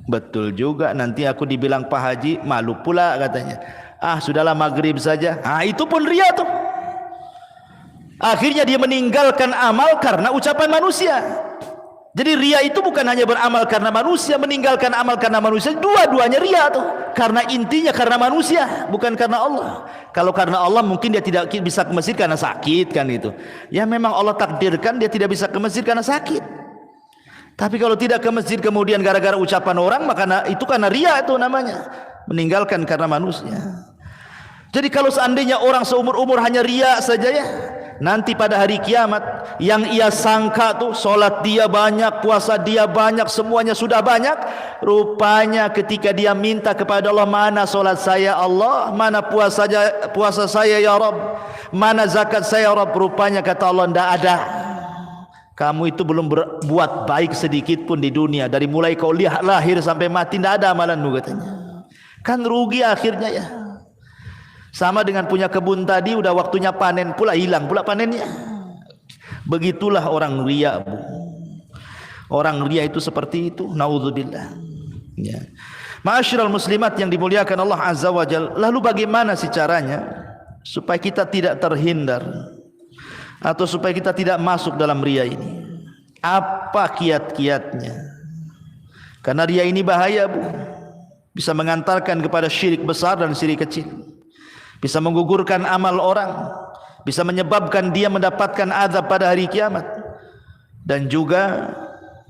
A: Betul juga, nanti aku dibilang Pak Haji, malu pula katanya. Ah, sudahlah maghrib saja. Ah, itu pun riya tuh. Akhirnya dia meninggalkan amal karena ucapan manusia. Jadi riya itu bukan hanya beramal karena manusia, meninggalkan amal karena manusia, dua-duanya riya tuh. Karena intinya karena manusia, bukan karena Allah. Kalau karena Allah mungkin dia tidak bisa ke masjid karena sakit kan itu. Ya memang Allah takdirkan dia tidak bisa ke masjid karena sakit. Tapi kalau tidak ke masjid kemudian gara-gara ucapan orang, maka itu karena riya itu namanya. Meninggalkan karena manusia. Jadi kalau seandainya orang seumur-umur hanya riya saja ya, nanti pada hari kiamat yang ia sangka tuh solat dia banyak, puasa dia banyak, semuanya sudah banyak, rupanya ketika dia minta kepada Allah, mana solat saya Allah, mana puasa saya ya Rabb, mana zakat saya ya Rabb, rupanya kata Allah, tidak ada. Kamu itu belum berbuat baik sedikit pun di dunia. Dari mulai kau lahir sampai mati tidak ada amalanmu katanya. Kan rugi akhirnya ya. Sama dengan punya kebun tadi, udah waktunya panen pula, hilang pula panennya. Begitulah orang riya, Bu. Orang riya itu seperti itu. Naudzubillah. Ya. Ma'asyiral muslimat yang dimuliakan Allah Azza wa Jalla. Lalu bagaimana sih caranya supaya kita tidak terhindar, atau supaya kita tidak masuk dalam riya ini? Apa kiat-kiatnya? Karena riya ini bahaya, Bu. Bisa mengantarkan kepada syirik besar dan syirik kecil. Bisa menggugurkan amal orang, bisa menyebabkan dia mendapatkan azab pada hari kiamat, dan juga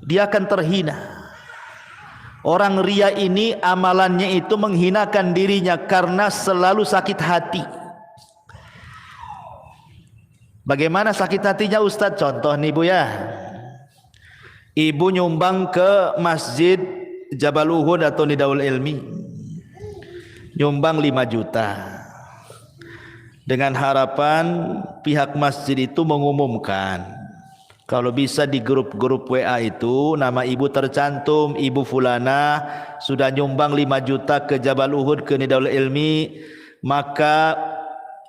A: dia akan terhina. Orang riya ini amalannya itu menghinakan dirinya karena selalu sakit hati. Bagaimana sakit hatinya Ustadz? Contoh nih Bu ya, ibu nyumbang ke masjid Jabal Uhud atau Nidaul Ilmi, nyumbang 5 juta dengan harapan pihak masjid itu mengumumkan, kalau bisa di grup-grup WA itu nama ibu tercantum, ibu fulana sudah nyumbang 5 juta ke Jabal Uhud, ke Nidaul Ilmi, maka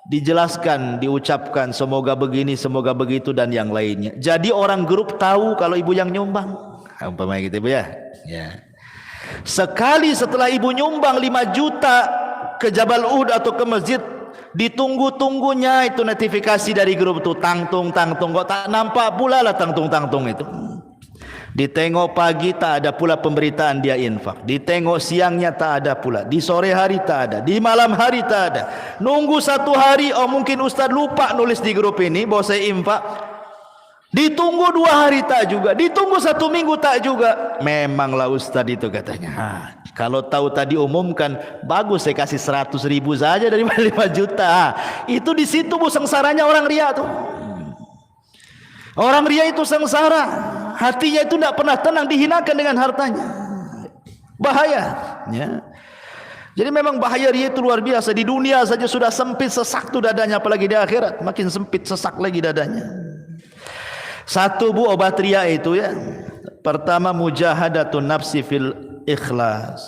A: dijelaskan, diucapkan semoga begini, semoga begitu dan yang lainnya. Jadi orang grup tahu kalau ibu yang nyumbang. Umpamanya gitu Bu ya. Ya. Sekali setelah ibu nyumbang 5 juta ke Jabal Uhud atau ke masjid, ditunggu-tunggunya itu notifikasi dari grup itu, tangtung kok tak nampak pula lah tangtung itu. Ditengok pagi tak ada pula pemberitaan dia infak, ditengok siangnya tak ada pula, di sore hari tak ada, di malam hari tak ada. Nunggu 1 hari, oh mungkin Ustaz lupa nulis di grup ini bahwa saya infak. Ditunggu 2 hari tak juga, ditunggu 1 minggu tak juga. Memanglah Ustaz itu katanya, kalau tahu tadi umumkan, bagus saya kasih 100.000 saja daripada 5 juta. Itu di situ Bu sengsaranya orang riya tuh. Orang ria itu sengsara, hatinya itu tidak pernah tenang, dihinakan dengan hartanya. Bahaya, ya. Jadi memang bahaya ria itu luar biasa. Di dunia saja sudah sempit sesak tuh dadanya, apalagi di akhirat makin sempit sesak lagi dadanya. Satu bu obat ria itu ya. Pertama mujahadatun nafsi fil ikhlas.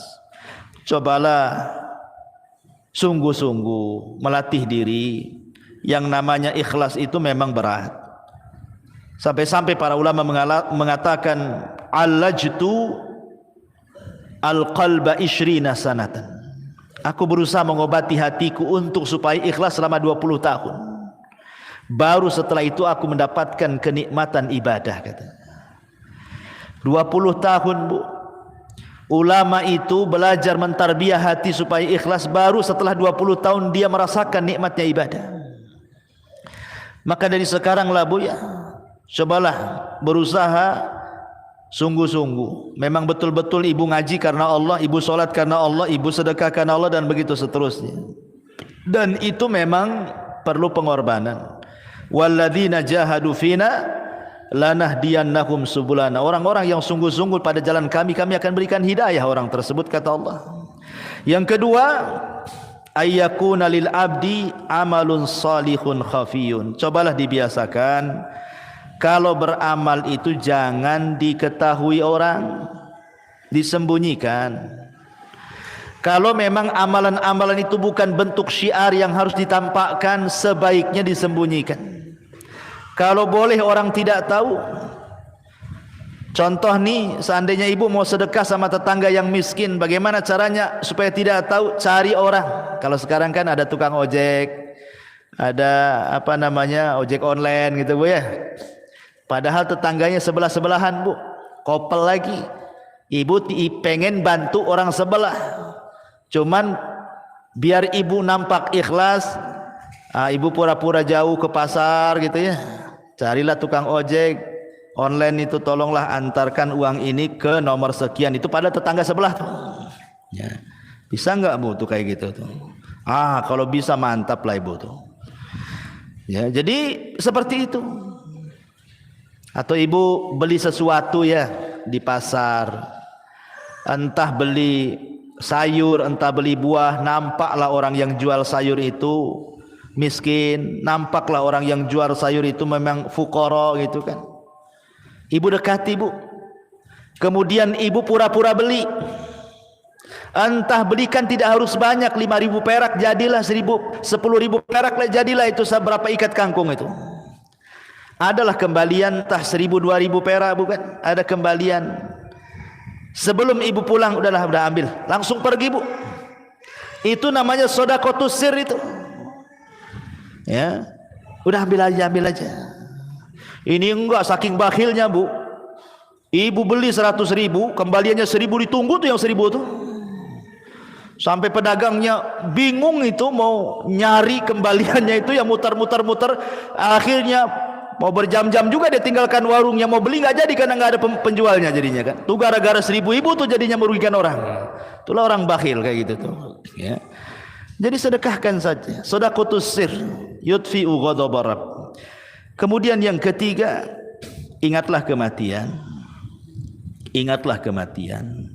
A: Cobalah sungguh-sungguh melatih diri. Yang namanya ikhlas itu memang berat. Sampai-sampai para ulama mengatakan alajtu al-qalba ishrina sanatan. Aku berusaha mengobati hatiku untuk supaya ikhlas selama 20 tahun. Baru setelah itu aku mendapatkan kenikmatan ibadah, kata. 20 tahun bu. Ulama itu belajar mentarbiyah hati supaya ikhlas, baru setelah 20 tahun dia merasakan nikmatnya ibadah. Maka dari sekarang lah bu ya, cobalah berusaha sungguh-sungguh. Memang betul-betul ibu ngaji karena Allah, ibu sholat karena Allah, ibu sedekah karena Allah, dan begitu seterusnya. Dan itu memang perlu pengorbanan. Walladzina jahadu fina lanahdiyannahum subulana. Orang-orang yang sungguh-sungguh pada jalan kami akan berikan hidayah orang tersebut, kata Allah. Yang kedua, ayyakuna lil abdi amalun salihun khafiyun. Cobalah dibiasakan kalau beramal itu jangan diketahui orang, disembunyikan. Kalau memang amalan-amalan itu bukan bentuk syiar yang harus ditampakkan, sebaiknya disembunyikan. Kalau boleh orang tidak tahu. Contoh nih, seandainya ibu mau sedekah sama tetangga yang miskin, bagaimana caranya supaya tidak tahu? Cari orang. Kalau sekarang kan ada tukang ojek, ada apa namanya, ojek online gitu bu ya. Padahal tetangganya sebelah-sebelahan bu, kopel lagi. Ibu pengen bantu orang sebelah, cuman biar ibu nampak ikhlas, ibu pura-pura jauh ke pasar gitu ya. Carilah tukang ojek online itu, tolonglah antarkan uang ini ke nomor sekian, itu pada tetangga sebelah tuh. Ya. Bisa nggak bu tuh kayak gitu tuh? Kalau bisa mantap lah ibu tuh. Ya, jadi seperti itu. Atau ibu beli sesuatu ya di pasar, entah beli sayur, entah beli buah, nampaklah orang yang jual sayur itu miskin, nampaklah orang yang jual sayur itu memang fuqara gitu kan. Ibu dekati bu, kemudian ibu pura-pura beli. Entah belikan tidak harus banyak, 5.000 perak jadilah 10.000 perak lah jadilah itu seberapa ikat kangkung itu. Adalah kembalian entah 1.000 2.000 perak bukan? Ada kembalian. Sebelum ibu pulang udah ambil, langsung pergi bu. Itu namanya shadaqatus sir itu. Ya, udah ambil aja. Ini enggak, saking bakhilnya bu. Ibu beli 100.000, kembaliannya 1.000, ditunggu tuh yang 1.000 tuh. Sampai pedagangnya bingung itu mau nyari kembaliannya itu, yang muter-muter, akhirnya mau berjam-jam juga dia tinggalkan warungnya, mau beli nggak jadi karena nggak ada penjualnya jadinya kan. Tuh gara-gara 1.000 ibu tuh jadinya merugikan orang. Itulah orang bakhil kayak gitu tuh. Ya. Jadi sedekahkan saja. Shadaqatus sir yudfi'u ghadabar rabb. Kemudian yang ketiga, ingatlah kematian. Ingatlah kematian.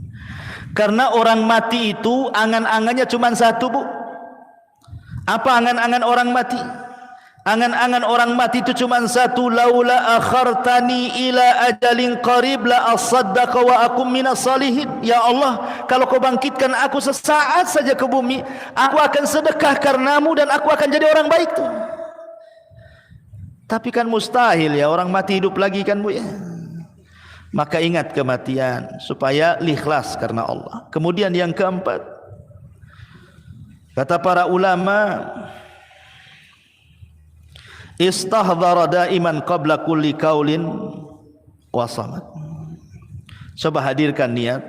A: Karena orang mati itu angan-angannya cuma satu bu. Apa angan-angan orang mati? Angan-angan orang mati itu cuma satu, laula akhartani ila ajalin qarib la asaddaqa wa akum minas salihin. Ya Allah, kalau kau bangkitkan aku sesaat saja ke bumi, aku akan sedekah karenamu dan aku akan jadi orang baik tuh. Tapi kan mustahil ya orang mati hidup lagi kan bu ya. Maka ingat kematian supaya ikhlas karena Allah. Kemudian yang keempat, kata para ulama, istahdhara daiman qabla kulli qaulin wa samat. Coba hadirkan niat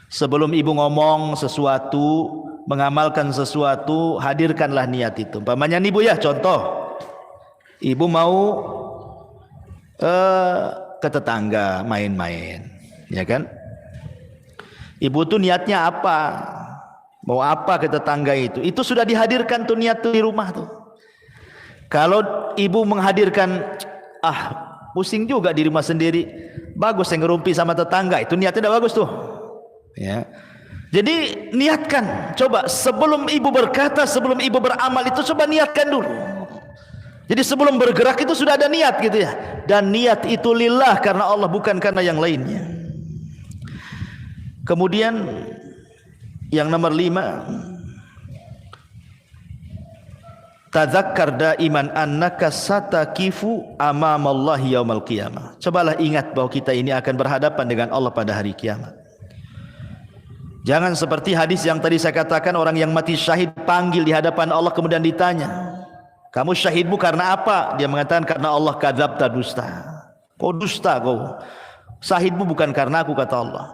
A: sebelum ibu ngomong sesuatu, mengamalkan sesuatu, hadirkanlah niat itu. Umpamanya nih bu ya, contoh ibu mau ke tetangga main-main, ya kan? Ibu tuh niatnya apa? Mau apa ke tetangga itu? Itu sudah dihadirkan tuh niat tuh di rumah tuh. Kalau ibu menghadirkan pusing juga di rumah sendiri. Bagus yang ngerumpi sama tetangga, itu niatnya tidak bagus tuh. Ya. Jadi niatkan, coba sebelum ibu berkata, sebelum ibu beramal itu coba niatkan dulu. Jadi sebelum bergerak itu sudah ada niat gitu ya. Dan niat itu lillah, karena Allah, bukan karena yang lainnya. Kemudian yang nomor 5, tadzakkar daiman annaka satakifu amamallahi yaumal qiyamah. Cobalah ingat bahwa kita ini akan berhadapan dengan Allah pada hari kiamat. Jangan seperti hadis yang tadi saya katakan, orang yang mati syahid panggil di hadapan Allah kemudian ditanya, kamu syahidmu karena apa? Dia mengatakan karena Allah. Kadzabta, dusta. Kau dusta kau. Syahidmu bukan karena aku, kata Allah.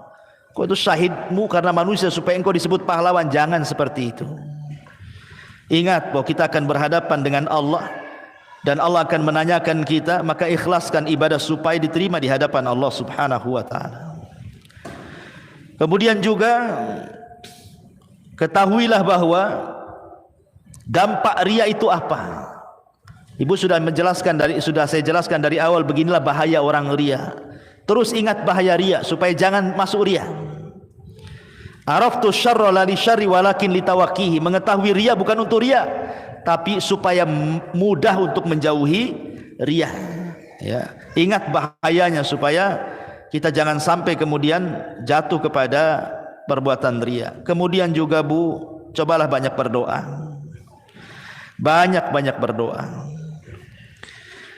A: Kau itu syahidmu karena manusia supaya engkau disebut pahlawan. Jangan seperti itu. Ingat bahwa kita akan berhadapan dengan Allah dan Allah akan menanyakan kita, maka ikhlaskan ibadah supaya diterima di hadapan Allah Subhanahu wa taala. Kemudian juga ketahuilah bahwa dampak riya itu apa. Ibu sudah saya jelaskan dari awal, beginilah bahaya orang riya. Terus ingat bahaya riya supaya jangan masuk riya. Araftu syarra la li syarri walakin litawaqqihi. Mengetahui riya bukan untuk riya, tapi supaya mudah untuk menjauhi riya. Ya, ingat bahayanya supaya kita jangan sampai kemudian jatuh kepada perbuatan riya. Kemudian juga Bu, cobalah banyak berdoa. Banyak-banyak berdoa.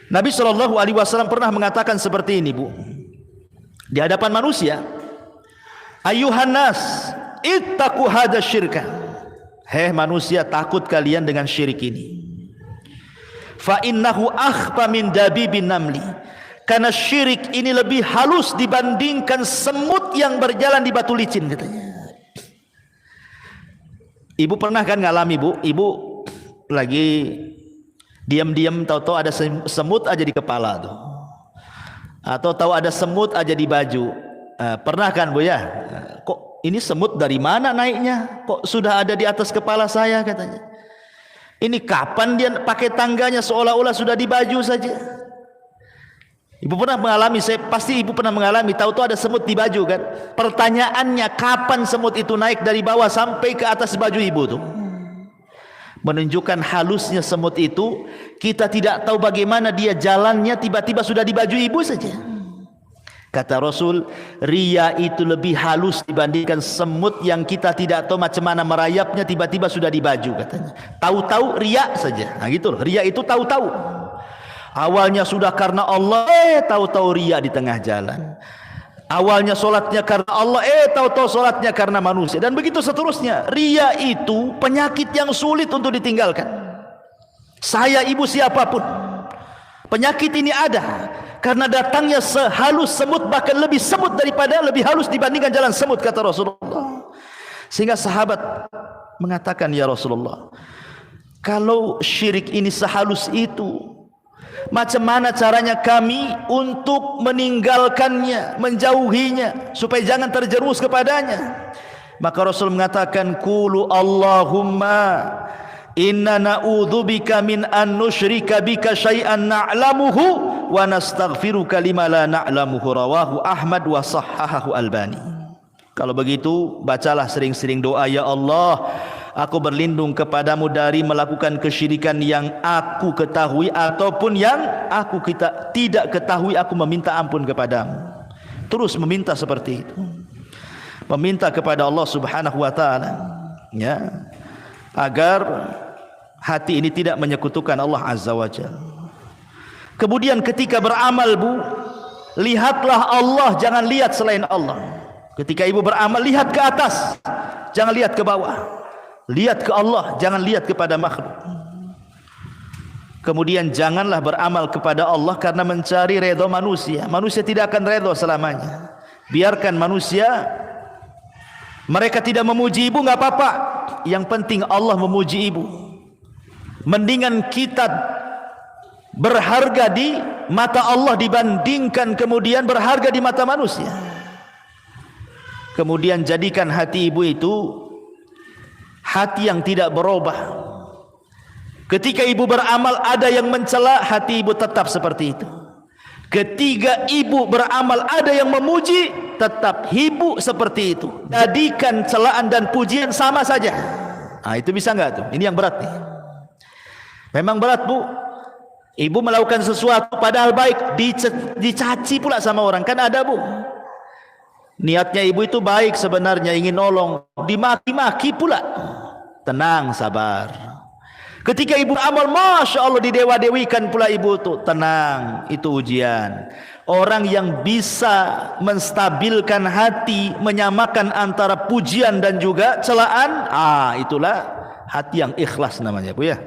A: Nabi SAW pernah mengatakan seperti ini Bu, di hadapan manusia, ayuhan nas ittaqu hadza syirka. Hei manusia, takut kalian dengan syirik ini. Fa innahu akhfa min dabibin namli. Karena syirik ini lebih halus dibandingkan semut yang berjalan di batu licin, katanya. Ibu pernah kan ngalami Bu, ibu lagi diam-diam tahu-tahu ada semut aja di kepala tuh. Atau tahu ada semut aja di baju. Pernah kan Bu ya? Kok ini semut dari mana naiknya? Kok sudah ada di atas kepala saya, katanya. Ini kapan dia pakai tangganya, seolah-olah sudah di baju saja. Ibu pernah mengalami, pasti ibu pernah mengalami, tahu-tahu ada semut di baju kan? Pertanyaannya, kapan semut itu naik dari bawah sampai ke atas baju ibu tuh? Menunjukkan halusnya semut itu. Kita tidak tahu bagaimana dia jalannya, tiba-tiba sudah di baju ibu saja. Kata Rasul, riya itu lebih halus dibandingkan semut yang kita tidak tahu macam mana merayapnya, tiba-tiba sudah di baju, katanya. Tahu-tahu riya saja. Nah gitu loh, riya itu tahu-tahu. Awalnya sudah karena Allah, tahu-tahu riya di tengah jalan. Awalnya solatnya karena Allah, tahu-tahu solatnya karena manusia. Dan begitu seterusnya. Riya itu penyakit yang sulit untuk ditinggalkan. Saya, ibu, siapapun, penyakit ini ada karena datangnya sehalus semut, bahkan lebih semut daripada, lebih halus dibandingkan jalan semut, kata Rasulullah. Sehingga sahabat mengatakan, ya Rasulullah, kalau syirik ini sehalus itu, macam mana caranya kami untuk meninggalkannya, menjauhinya, supaya jangan terjerumus kepadanya? Maka Rasul mengatakan, qulu Allahumma inna na'udzubika min an nusyrika bika syai'an na'lamuhu wa nastaghfiruka lima la na'lamuhu. Rawahu Ahmad wa sahhahahu Albani. Kalau begitu, bacalah sering-sering doa, ya Allah, aku berlindung kepadamu dari melakukan kesyirikan yang aku ketahui ataupun yang aku tidak ketahui. Aku meminta ampun kepadamu. Terus meminta seperti itu, meminta kepada Allah Subhanahu wa taala, ya, agar hati ini tidak menyekutukan Allah Azza wa Jalla. Kemudian ketika beramal Bu, lihatlah Allah, jangan lihat selain Allah. Ketika ibu beramal, lihat ke atas, jangan lihat ke bawah. Lihat ke Allah, jangan lihat kepada makhluk. Kemudian janganlah beramal kepada Allah karena mencari redha manusia. Manusia tidak akan redha selamanya. Biarkan manusia, mereka tidak memuji ibu, nggak apa-apa. Yang penting Allah memuji ibu. Mendingan kita berharga di mata Allah dibandingkan kemudian berharga di mata manusia. Kemudian jadikan hati ibu itu hati yang tidak berubah. Ketika ibu beramal ada yang mencela, hati ibu tetap seperti itu. Ketika ibu beramal ada yang memuji, tetap ibu seperti itu. Jadikan celaan dan pujian sama saja. Itu bisa enggak tuh? Ini yang berat nih. Memang berat, Bu. Ibu melakukan sesuatu padahal baik, dicaci pula sama orang. Kan ada, Bu. Niatnya ibu itu baik sebenarnya, ingin nolong, dimaki-maki pula. Tenang, sabar. Ketika ibu amal, Masya Allah, didewa-dewikan pula ibu itu. Tenang, itu ujian. Orang yang bisa menstabilkan hati, menyamakan antara pujian dan juga celaan, itulah hati yang ikhlas namanya, Bu ya.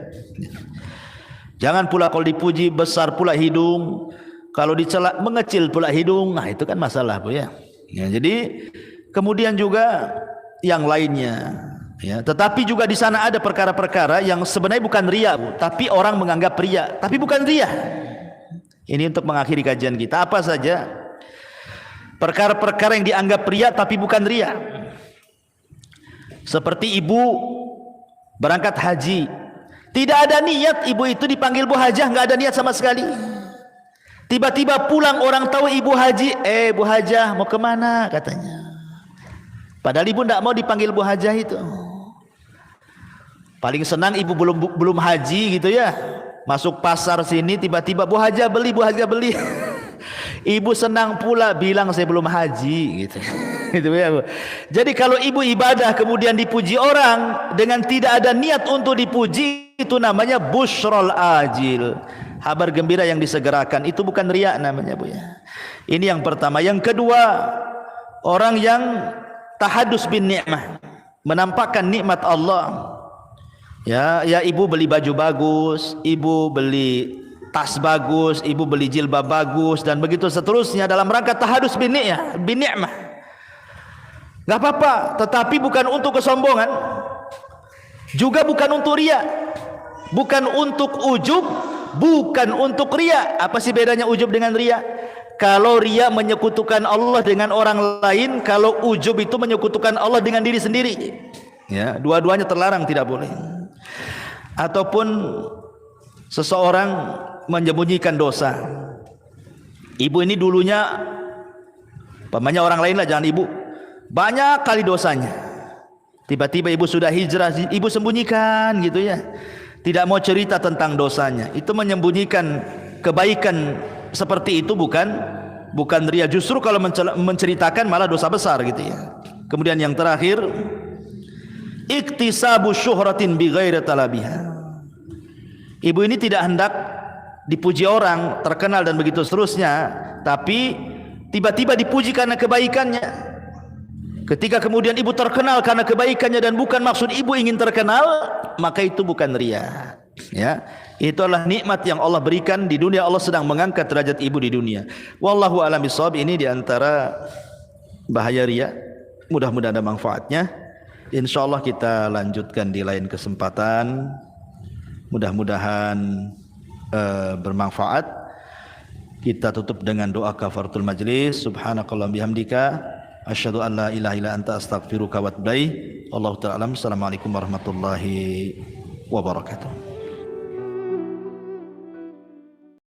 A: Jangan pula kalau dipuji besar pula hidung, kalau dicela mengecil pula hidung. Itu kan masalah, Bu ya. Jadi kemudian juga yang lainnya. Ya, tetapi juga di sana ada perkara-perkara yang sebenarnya bukan riya, Bu, tapi orang menganggap riya, tapi bukan riya. Ini untuk mengakhiri kajian kita. Apa saja perkara-perkara yang dianggap riya tapi bukan riya? Seperti ibu berangkat haji, tidak ada niat ibu itu dipanggil Bu Hajah, nggak ada niat sama sekali. Tiba-tiba pulang orang tahu ibu haji, Bu Hajah mau kemana katanya. Padahal ibu tidak mau dipanggil Bu Hajah itu. Paling senang ibu belum haji gitu ya, masuk pasar sini tiba-tiba Bu Hajah beli, Bu Hajah beli. Ibu senang pula bilang saya belum haji gitu. Gitu ya, Bu. Jadi kalau ibu ibadah kemudian dipuji orang dengan tidak ada niat untuk dipuji, itu namanya busyrol ajil, kabar gembira yang disegerakan. Itu bukan riya namanya, Bu ya. Ini yang pertama. Yang kedua, orang yang tahadus bin ni'mah, menampakkan nikmat Allah. Ya ibu beli baju bagus, ibu beli tas bagus, ibu beli jilbab bagus, dan begitu seterusnya dalam rangka tahadus bin ni'mah. Enggak apa-apa, tetapi bukan untuk kesombongan, juga bukan untuk riya, bukan untuk ujub, bukan untuk riya. Apa sih bedanya ujub dengan riya? Kalau riya menyekutukan Allah dengan orang lain, kalau ujub itu menyekutukan Allah dengan diri sendiri. Ya, dua-duanya terlarang, tidak boleh. Ataupun seseorang menyembunyikan dosa. Ibu ini dulunya, pamannya orang lain lah, jangan ibu, banyak kali dosanya. Tiba-tiba ibu sudah hijrah, ibu sembunyikan gitu ya, tidak mau cerita tentang dosanya. Itu menyembunyikan kebaikan seperti itu bukan riya. Justru kalau menceritakan malah dosa besar gitu ya. Kemudian yang terakhir, iktisabu syuhratin bi ghairi talabiha. Ibu ini tidak hendak dipuji orang, terkenal dan begitu seterusnya, tapi tiba-tiba dipuji karena kebaikannya. Ketika kemudian ibu terkenal karena kebaikannya dan bukan maksud ibu ingin terkenal, maka itu bukan riya. Ya, itu adalah nikmat yang Allah berikan di dunia. Allah sedang mengangkat derajat ibu di dunia. Wallahu a'lam bishawab. Ini diantara bahaya riya. Mudah-mudahan ada manfaatnya. InsyaAllah kita lanjutkan di lain kesempatan. Mudah-mudahan bermanfaat. Kita tutup dengan doa kafaratul majlis. Subhanakallahumma bihamdika asyhadu an la ilaha illa anta astaghfiruka wa atubu ilaik. Wallahu ta'ala. Assalamualaikum warahmatullahi wabarakatuh.